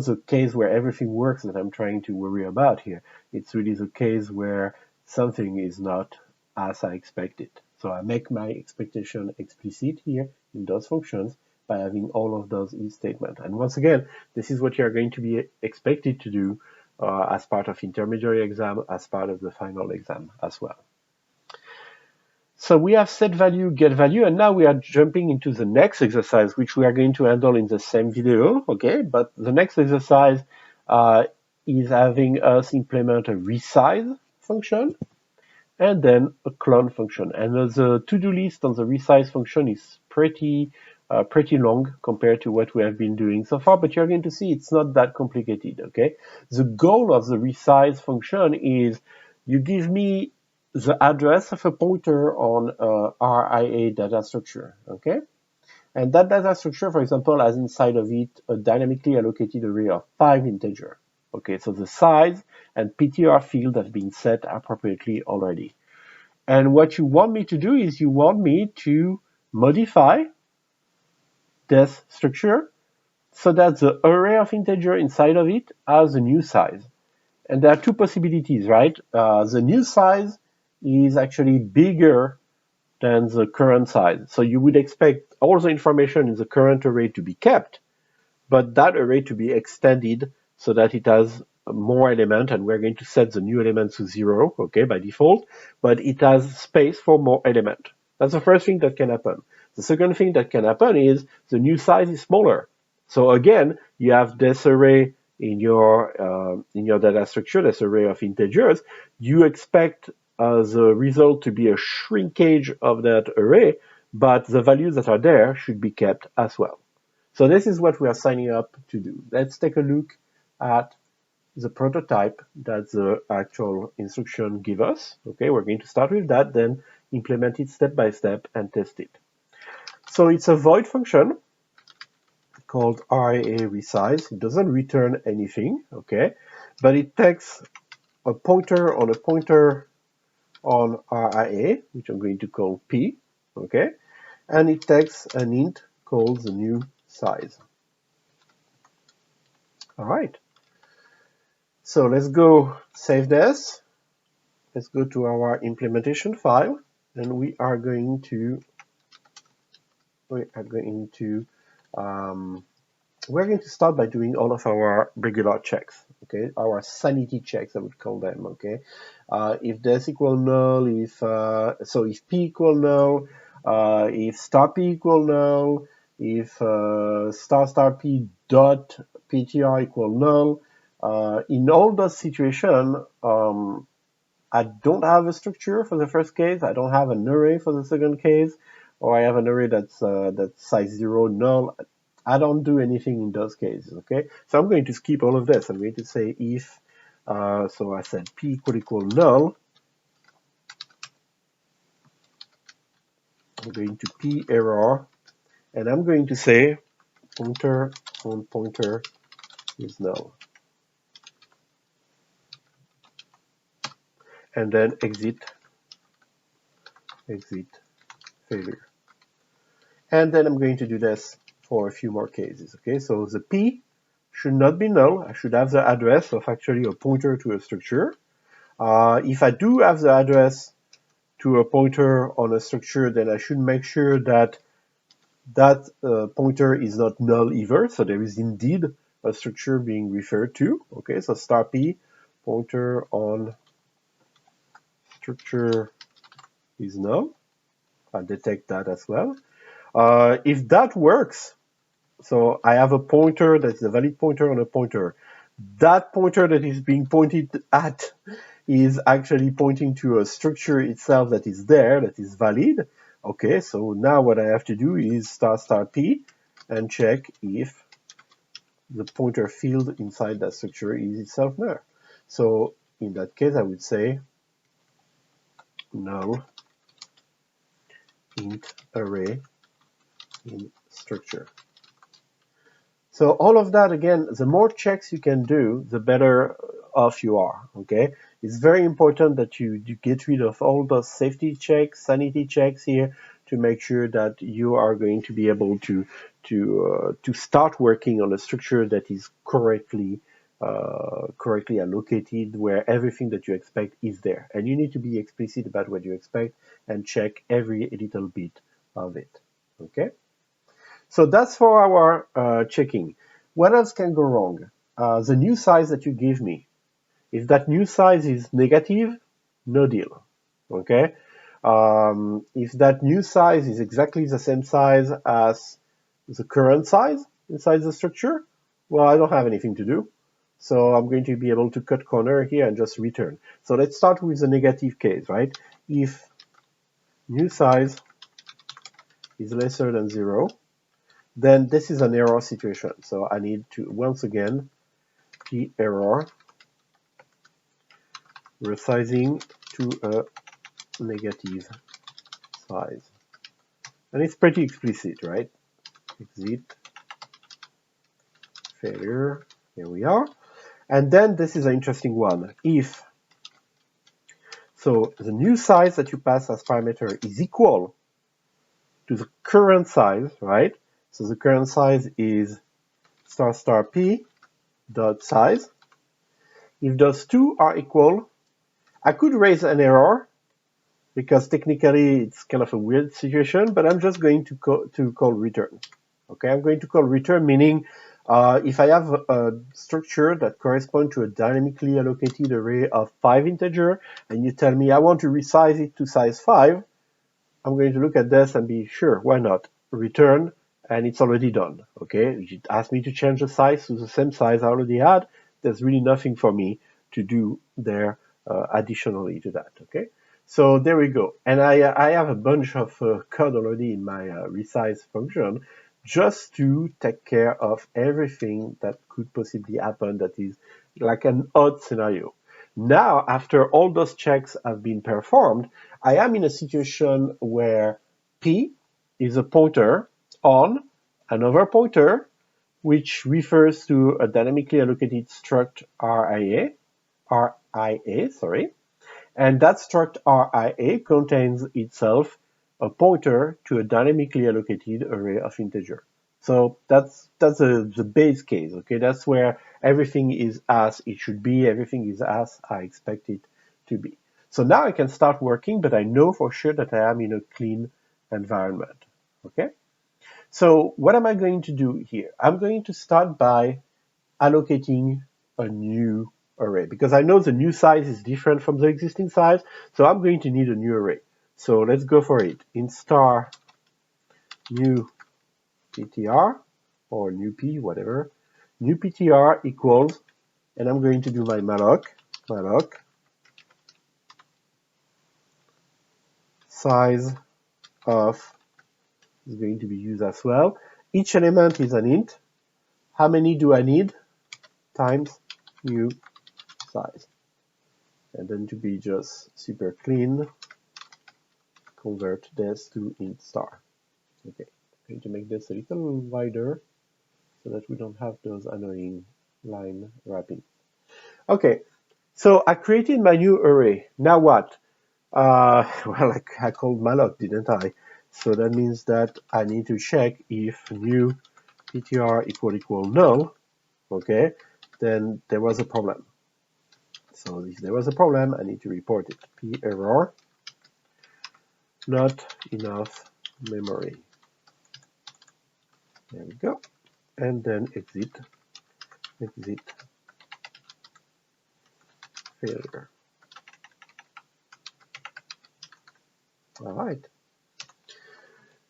the case where everything works that I'm trying to worry about here. It's really the case where something is not as I expected. So I make my expectation explicit here in those functions by having all of those if statements. And once again, this is what you're going to be expected to do as part of intermediary exam, as part of the final exam as well. So we have set value, get value, and now we are jumping into the next exercise, which we are going to handle in the same video, okay? But the next exercise is having us implement a resize function and then a clone function. And the to-do list on the resize function is pretty long compared to what we have been doing so far, but you're going to see it's not that complicated, okay? The goal of the resize function is you give me the address of a pointer on RIA data structure, okay? And that data structure, for example, has inside of it a dynamically allocated array of 5 integers. Okay, so the size and PTR field have been set appropriately already. And what you want me to do is you want me to modify this structure so that the array of integers inside of it has a new size. And there are two possibilities, right? The new size is actually bigger than the current size. So you would expect all the information in the current array to be kept, but that array to be extended so that it has more element, and we're going to set the new element to 0, okay, by default, but it has space for more element. That's the first thing that can happen. The second thing that can happen is the new size is smaller. So again, you have this array in your data structure, this array of integers. You expect the result to be a shrinkage of that array, but the values that are there should be kept as well. So this is what we are signing up to do. Let's take a look at the prototype that the actual instruction gives us. Okay, we're going to start with that, then implement it step by step and test it. So it's a void function called RIA resize. It doesn't return anything, okay, but it takes a pointer on RIA, which I'm going to call P, okay, and it takes an int called the new size. All right. So let's go save this. Let's go to our implementation file, and we're going to start by doing all of our regular checks. Okay, our sanity checks, I would call them. Okay, if this equal null, if p equal null, if star p equal null, if star p dot ptr equal null. In all those situations, I don't have a structure for the first case, I don't have an array for the second case, or I have an array that's size 0 null. I don't do anything in those cases, okay? So I'm going to skip all of this. I'm going to say if, so I said p equal null, I'm going to p error, and I'm going to say pointer on pointer is null. And then exit failure. And then I'm going to do this for a few more cases, okay? So the P should not be null. I should have the address of actually a pointer to a structure. If I do have the address to a pointer on a structure, then I should make sure that that pointer is not null either, so there is indeed a structure being referred to. Okay, so star p pointer on structure is null. I detect that as well. If that works, so I have a pointer that's a valid pointer on a pointer. That pointer that is being pointed at is actually pointing to a structure itself that is there, that is valid. Okay, so now what I have to do is star p and check if the pointer field inside that structure is itself there. So in that case, I would say null int array in structure. So all of that, again, the more checks you can do, the better off you are, okay? It's very important that you get rid of all those safety checks, sanity checks here, to make sure that you are going to be able to start working on a structure that is correctly allocated, where everything that you expect is there. And you need to be explicit about what you expect and check every little bit of it, okay? So that's for our checking. What else can go wrong? The new size that you give me. If that new size is negative, no deal. Okay? If that new size is exactly the same size as the current size inside the structure, well, I don't have anything to do. So I'm going to be able to cut corner here and just return. So let's start with the negative case, right? If new size is lesser than 0, then this is an error situation. So I need to, once again, p error, resizing to a negative size. And it's pretty explicit, right? Exit, failure, here we are. And then this is an interesting one. If, so the new size that you pass as parameter is equal to the current size, right? So the current size is star p dot size. If those two are equal, I could raise an error because technically it's kind of a weird situation, but I'm just going to call return. Okay, I'm going to call return, meaning if I have a structure that corresponds to a dynamically allocated array of 5 integers, and you tell me I want to resize it to size 5, I'm going to look at this and be sure, why not? Return, and it's already done. Okay, it asked me to change the size to the same size I already had. There's really nothing for me to do there additionally to that. Okay, so there we go. And I have a bunch of code already in my Resize function just to take care of everything that could possibly happen that is like an odd scenario. Now, after all those checks have been performed, I am in a situation where P is a pointer on another pointer, which refers to a dynamically allocated struct RIA, and that struct RIA contains itself a pointer to a dynamically allocated array of integer. So that's the base case, okay? That's where everything is as it should be, everything is as I expect it to be. So now I can start working, but I know for sure that I am in a clean environment, okay? So what am I going to do here? I'm going to start by allocating a new array because I know the new size is different from the existing size, so I'm going to need a new array. So let's go for it. In star new ptr or new p, whatever, new ptr equals, and I'm going to do my malloc size of is going to be used as well. Each element is an int. How many do I need? Times new size. And then to be just super clean, convert this to int star. Okay, I'm going to make this a little wider so that we don't have those annoying line wrapping. Okay, so I created my new array. Now what? Well, I called malloc, didn't I? So that means that I need to check if new ptr equal null, okay, then there was a problem. So if there was a problem, I need to report it. P error, not enough memory. There we go. And then exit failure. All right.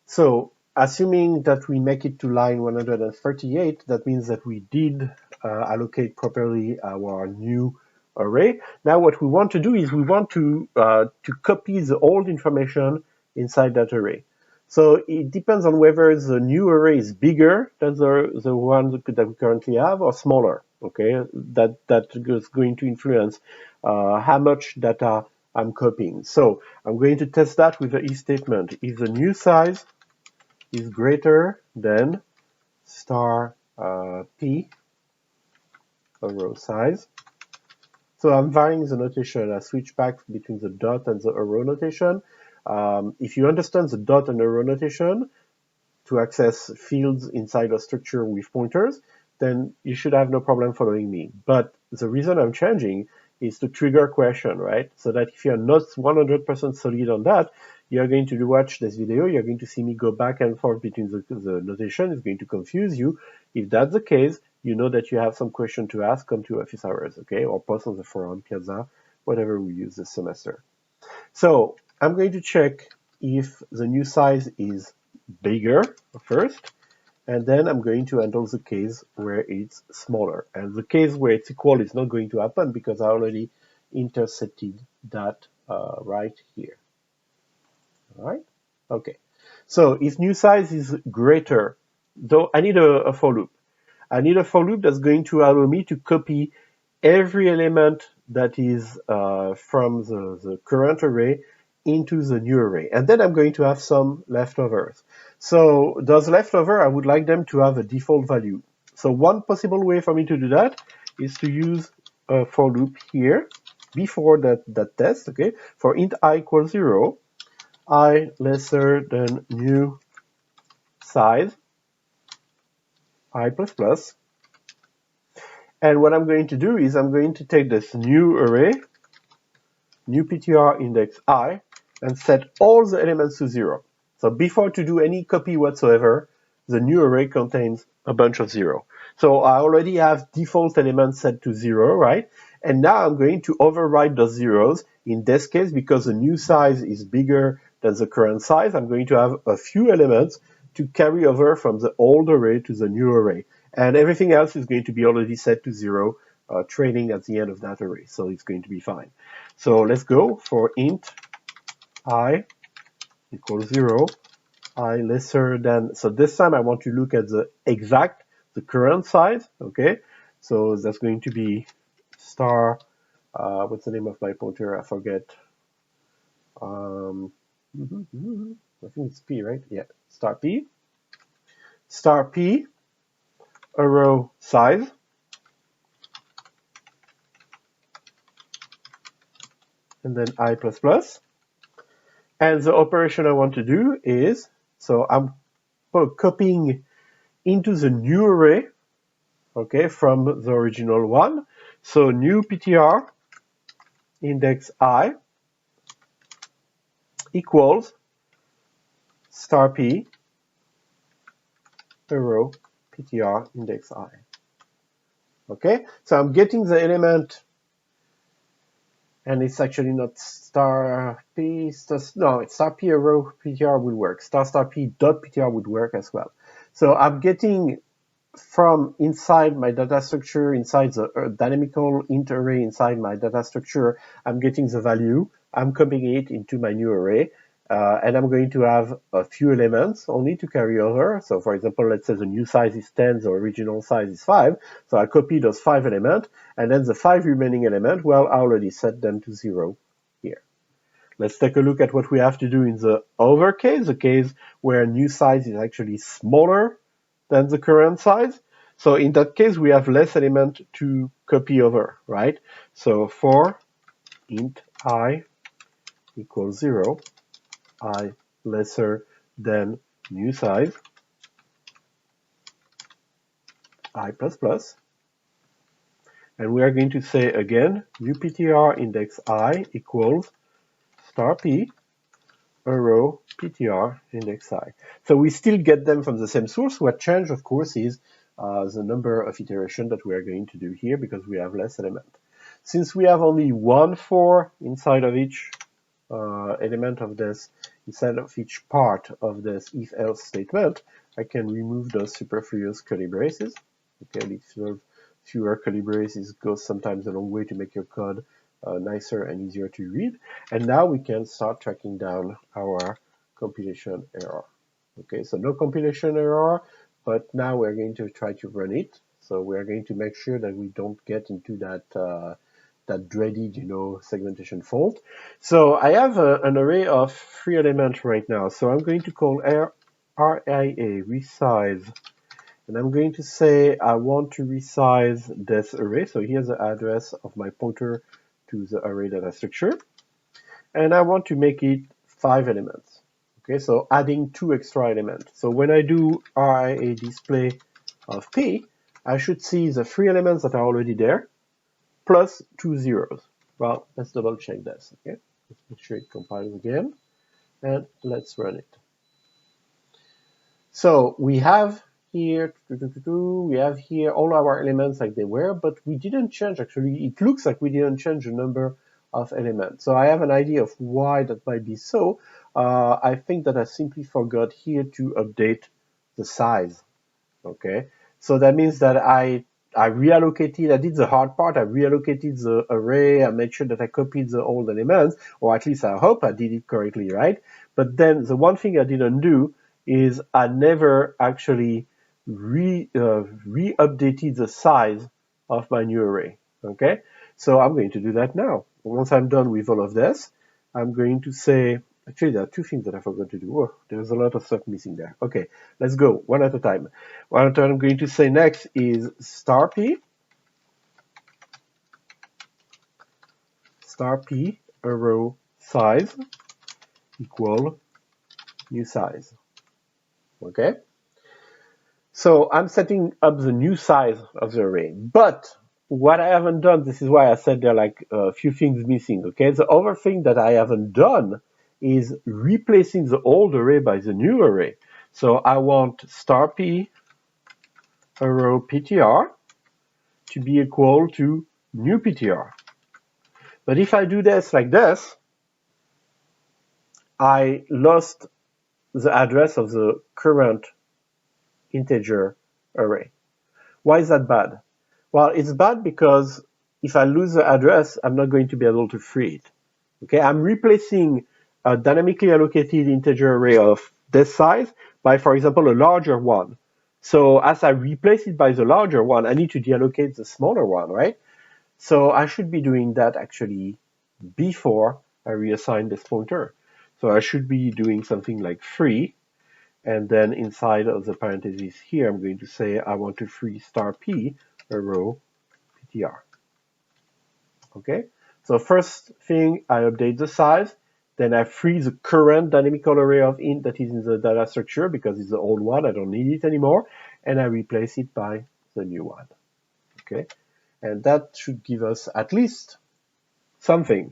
So assuming that we make it to line 138, that means that we did allocate properly our new array. Now what we want to do is we want to copy the old information inside that array. So it depends on whether the new array is bigger than the one that we currently have or smaller. Okay, that is going to influence how much data I'm copying. So I'm going to test that with the if statement. If the new size is greater than star p, a row size. So I'm varying the notation. I switch back between the dot and the arrow notation. If you understand the dot and arrow notation to access fields inside a structure with pointers, then you should have no problem following me. But the reason I'm changing is to trigger question, right? So that if you're not 100% solid on that, you're going to watch this video, you're going to see me go back and forth between the notation, it's going to confuse you. If that's the case, you know that you have some question to ask, come to office hours, okay? Or post on the forum, Piazza, whatever we use this semester. So I'm going to check if the new size is bigger first, and then I'm going to handle the case where it's smaller. And the case where it's equal is not going to happen because I already intercepted that right here. All right? Okay. So if new size is greater, though I need a for loop. I need a for loop that's going to allow me to copy every element that is from the current array into the new array. And then I'm going to have some leftovers. So those leftovers, I would like them to have a default value. So one possible way for me to do that is to use a for loop here before that test, okay? For int I equals 0, I lesser than new size, I plus plus. And what I'm going to do is I'm going to take this new array, new PTR index I, and set all the elements to 0. So before to do any copy whatsoever, the new array contains a bunch of 0. So I already have default elements set to 0, right? And now I'm going to override those zeros. In this case, because the new size is bigger than the current size, I'm going to have a few elements to carry over from the old array to the new array. And everything else is going to be already set to 0, trailing at the end of that array. So it's going to be fine. So let's go for int I equals 0, I lesser than, so this time I want to look at the current size, okay? So that's going to be star, what's the name of my pointer? I forget. I think it's P, right? Yeah, star P, arrow size, and then I plus plus. And the operation I want to do is, so I'm copying into the new array, okay, from the original one. So new PTR index I equals star P arrow PTR index I. Okay, so I'm getting the element, and it's actually not star P, no, it's star P arrow PTR would work. Star P dot PTR would work as well. So I'm getting from inside my data structure, inside the dynamical int array inside my data structure, I'm getting the value, I'm copying it into my new array, and I'm going to have a few elements only to carry over. So for example, let's say the new size is 10, the original size is 5. So I copy those 5 elements, and then the 5 remaining elements, well, I already set them to 0 here. Let's take a look at what we have to do in the other case, the case where new size is actually smaller than the current size. So in that case, we have less element to copy over, right? So for int I equals 0, I lesser than new size, I plus plus. And we are going to say again, new PTR index I equals star P a row ptr index I. So we still get them from the same source. What changed, of course, is the number of iterations that we are going to do here because we have less element. Since we have only one for inside of each element of this, inside of each part of this if-else statement, I can remove those superfluous curly braces. Okay, fewer curly braces goes sometimes a long way to make your code nicer and easier to read. And now we can start tracking down our compilation error. Okay, so no compilation error, but now we're going to try to run it. So we're going to make sure that we don't get into that that dreaded, segmentation fault. So I have an array of 3 elements right now. So I'm going to call RIA, resize, and I'm going to say I want to resize this array. So here's the address of my pointer to the array data structure. And I want to make it 5 elements. Okay, so adding 2 extra elements. So when I do RIA display of P, I should see the 3 elements that are already there, plus 2 zeros. Well, let's double check this. Okay, let's make sure it compiles again, and let's run it. So we have here all our elements like they were, but we didn't change. Actually, it looks like we didn't change the number of elements. So I have an idea of why that might be so. I think that I simply forgot here to update the size. Okay, so that means that I reallocated, I did the hard part, I reallocated the array, I made sure that I copied the old elements, or at least I hope I did it correctly, right? But then the one thing I didn't do is I never actually re-updated the size of my new array, okay? So I'm going to do that now. Once I'm done with all of this, I'm going to say, actually there are 2 things that I forgot to do. Oh, there's a lot of stuff missing there. Okay, let's go one at a time. What I'm going to say next is star p arrow size equal new size. Okay, so I'm setting up the new size of the array, but what I haven't done, this is why I said there are like a few things missing. Okay, the other thing that I haven't done is replacing the old array by the new array. So I want star p arrow ptr to be equal to new ptr. But if I do this like this, I lost the address of the current integer array. Why is that bad? Well, it's bad because if I lose the address, I'm not going to be able to free it. Okay, I'm replacing a dynamically allocated integer array of this size by, for example, a larger one. So as I replace it by the larger one, I need to deallocate the smaller one, right? So I should be doing that actually before I reassign this pointer. So I should be doing something like free, and then inside of the parentheses here, I'm going to say I want to free star p arrow ptr. Okay, so first thing, I update the size, then I free the current dynamical array of int that is in the data structure because it's the old one, I don't need it anymore, and I replace it by the new one. Okay, and that should give us at least something.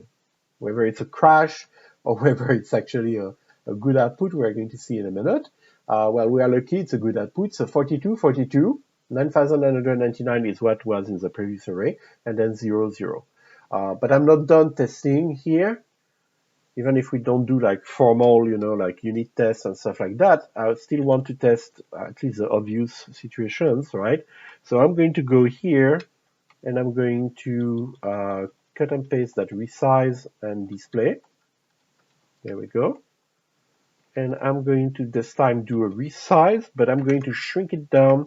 Whether it's a crash or whether it's actually a good output, we're going to see in a minute. Well, we are lucky, it's a good output. So 42, 42, 9,999 is what was in the previous array, and then 0, 0. But I'm not done testing here. Even if we don't do like formal, like unit tests and stuff like that, I still want to test at least the obvious situations, right? So I'm going to go here, and I'm going to cut and paste that resize and display. There we go. And I'm going to this time do a resize, but I'm going to shrink it down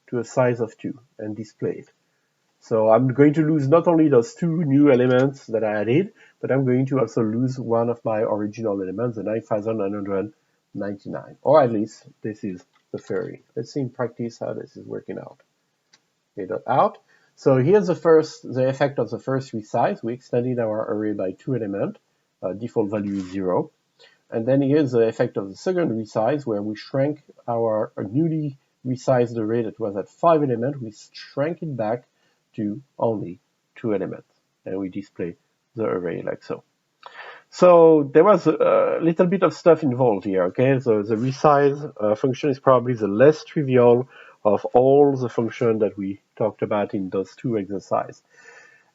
to a size of 2 and display it. So I'm going to lose not only those 2 new elements that I added, but I'm going to also lose one of my original elements, the 9,999. Or at least this is the theory. Let's see in practice how this is working out. Okay, dot out. So here's the effect of the first resize. We extended our array by 2 elements. Default value is 0. And then here's the effect of the second resize, where we shrank our newly resized array that was at 5 elements. We shrank it back to only 2 elements. And we display the array like so. So there was a little bit of stuff involved here, okay? So the resize function is probably the less trivial of all the functions that we talked about in those two exercises.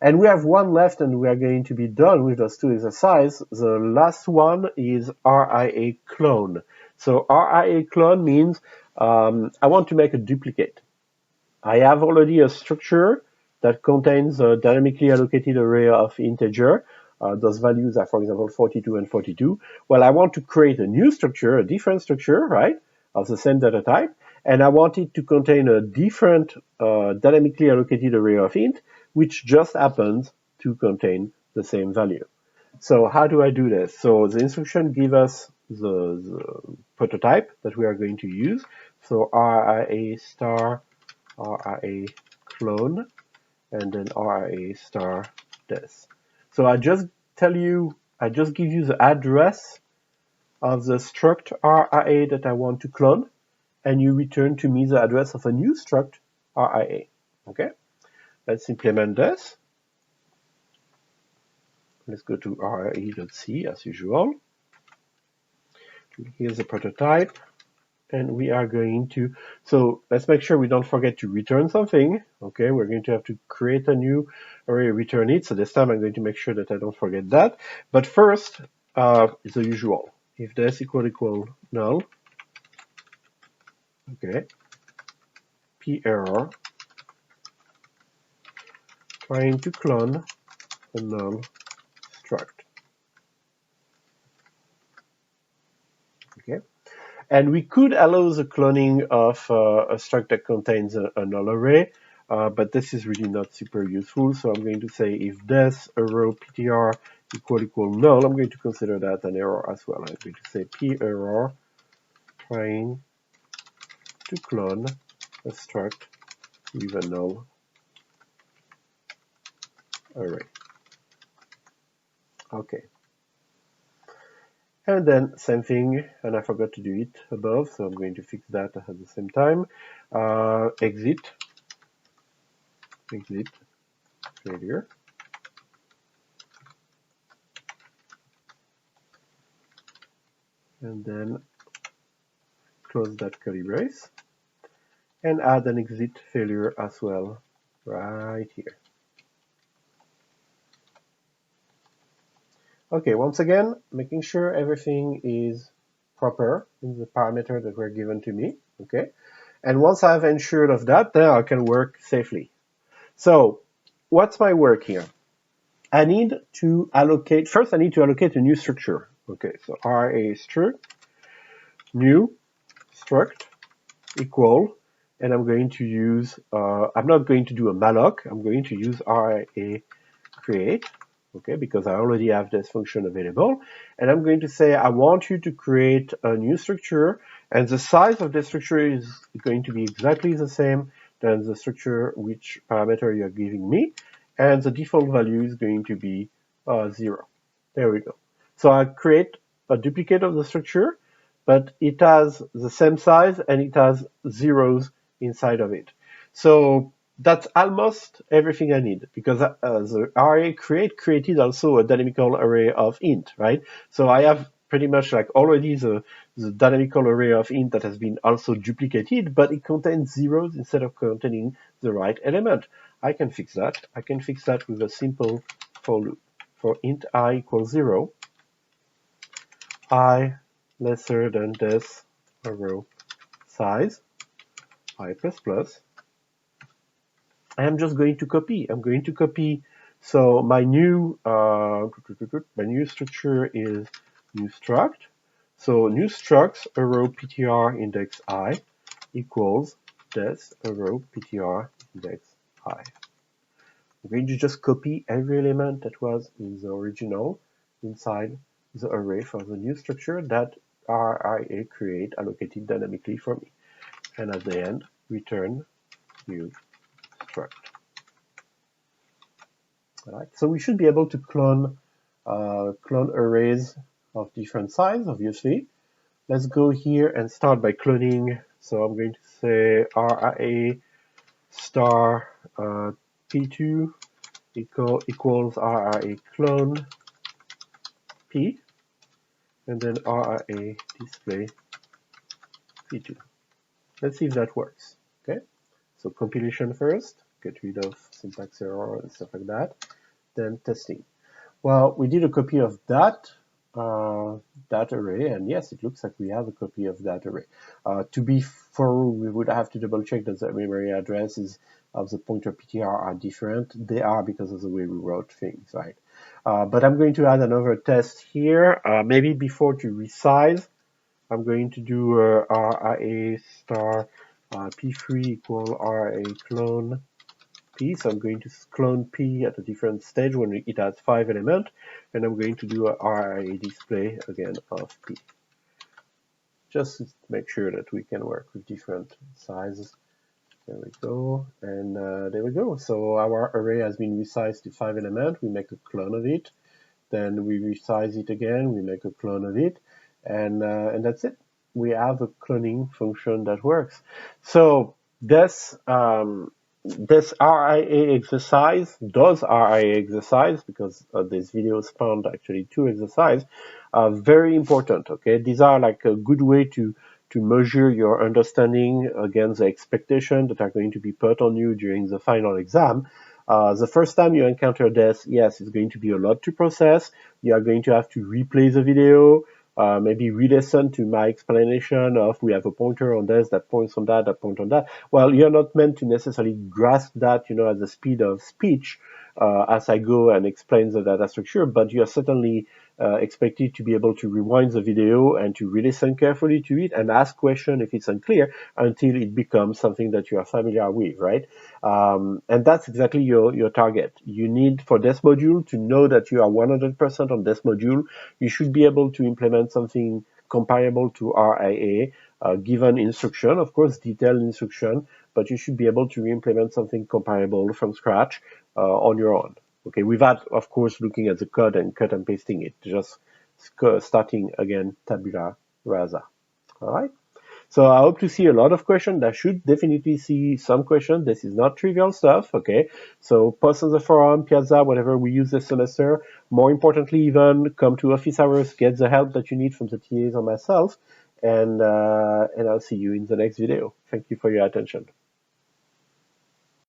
And we have one left, and we are going to be done with those two exercises. The last one is Ria Clone. So Ria Clone means I want to make a duplicate. I have already a structure that contains a dynamically allocated array of integer. Those values are, for example, 42 and 42. Well, I want to create a new structure, a different structure, right, of the same data type, and I want it to contain a different dynamically allocated array of int, which just happens to contain the same value. So how do I do this? So the instruction gives us the prototype that we are going to use. So RIA star RIA clone, and then RIA star this. So I just give you the address of the struct RIA that I want to clone, and you return to me the address of a new struct RIA. Okay, let's implement this. Let's go to ria.c as usual. Here's the prototype. And we are going to, so let's make sure we don't forget to return something. Okay, we're going to have to create a new array, return it. So this time I'm going to make sure that I don't forget that. But first, it's the usual. If this equal null, okay, p error, trying to clone a null struct. Okay. And we could allow the cloning of a struct that contains a null array, but this is really not super useful. So I'm going to say if this arrow ptr equal null, I'm going to consider that an error as well. I'm going to say p error trying to clone a struct with a null array. Okay. And then same thing, and I forgot to do it above, so I'm going to fix that at the same time. Exit failure. And then close that curly brace and add an exit failure as well right here. Okay, once again, making sure everything is proper in the parameter that were given to me. Okay, and once I've ensured of that, then I can work safely. So what's my work here? I need to allocate, first I need to allocate a new structure. Okay, so RA struct, new struct equal, and I'm going to use, I'm not going to do a malloc, I'm going to use RIA create, okay, because I already have this function available, and I'm going to say I want you to create a new structure, and the size of the structure is going to be exactly the same than the structure which parameter you're giving me, and the default value is going to be 0. There we go. So I create a duplicate of the structure, but it has the same size and it has zeros inside of it. So that's almost everything I need, because the RA created also a dynamical array of int, right? So I have pretty much like already the dynamical array of int that has been also duplicated, but it contains zeros instead of containing the right element. I can fix that. I can fix that with a simple for loop. For int I equals 0, I lesser than this arrow size, I plus plus. I'm just going to copy. I'm going to copy. So my new structure is new struct. So new structs arrow ptr index I equals this arrow ptr index I. I'm going to just copy every element that was in the original inside the array for the new structure that RIA create allocated dynamically for me. And at the end, return new struct. All right. So we should be able to clone arrays of different size, obviously. Let's go here and start by cloning. So I'm going to say RIA star P2 equals RIA clone P, and then RIA display P2. Let's see if that works. Okay, so compilation first, get rid of syntax error and stuff like that, then testing. Well, we did a copy of that array, and yes, it looks like we have a copy of that array. To be thorough, we would have to double check that the memory addresses of the pointer PTR are different. They are because of the way we wrote things, right? But I'm going to add another test here. Maybe before to resize, I'm going to do RIA star P3 equal RIA clone P. So I'm going to clone P at a different stage when it has 5 elements, and I'm going to do a RIA display again of P. Just to make sure that we can work with different sizes. There we go, and there we go. So our array has been resized to 5 elements. We make a clone of it. Then we resize it again. We make a clone of it, and that's it. We have a cloning function that works. So this RIA exercise, those RIA exercise, because this video spawned actually 2 exercises, are very important. Okay, these are like a good way to measure your understanding against the expectation that are going to be put on you during the final exam. The first time you encounter this, yes, it's going to be a lot to process. You are going to have to replay the video, maybe re-listen to my explanation of we have a pointer on this, that points on that, that point on that. Well, you're not meant to necessarily grasp that, at the speed of speech as I go and explain the data structure, but you're certainly expected to be able to rewind the video and to re-listen carefully to it and ask questions if it's unclear until it becomes something that you are familiar with, right? And that's exactly your target. You need, for this module, to know that you are 100% on this module. You should be able to implement something comparable to RIA, given instruction, of course, detailed instruction, but you should be able to implement something comparable from scratch on your own. Okay, without, of course, looking at the code and cut and pasting it, just starting again tabula rasa. All right. So I hope to see a lot of questions. I should definitely see some questions. This is not trivial stuff, okay? So post on the forum, Piazza, whatever we use this semester. More importantly, even come to office hours, get the help that you need from the TAs or myself, and I'll see you in the next video. Thank you for your attention.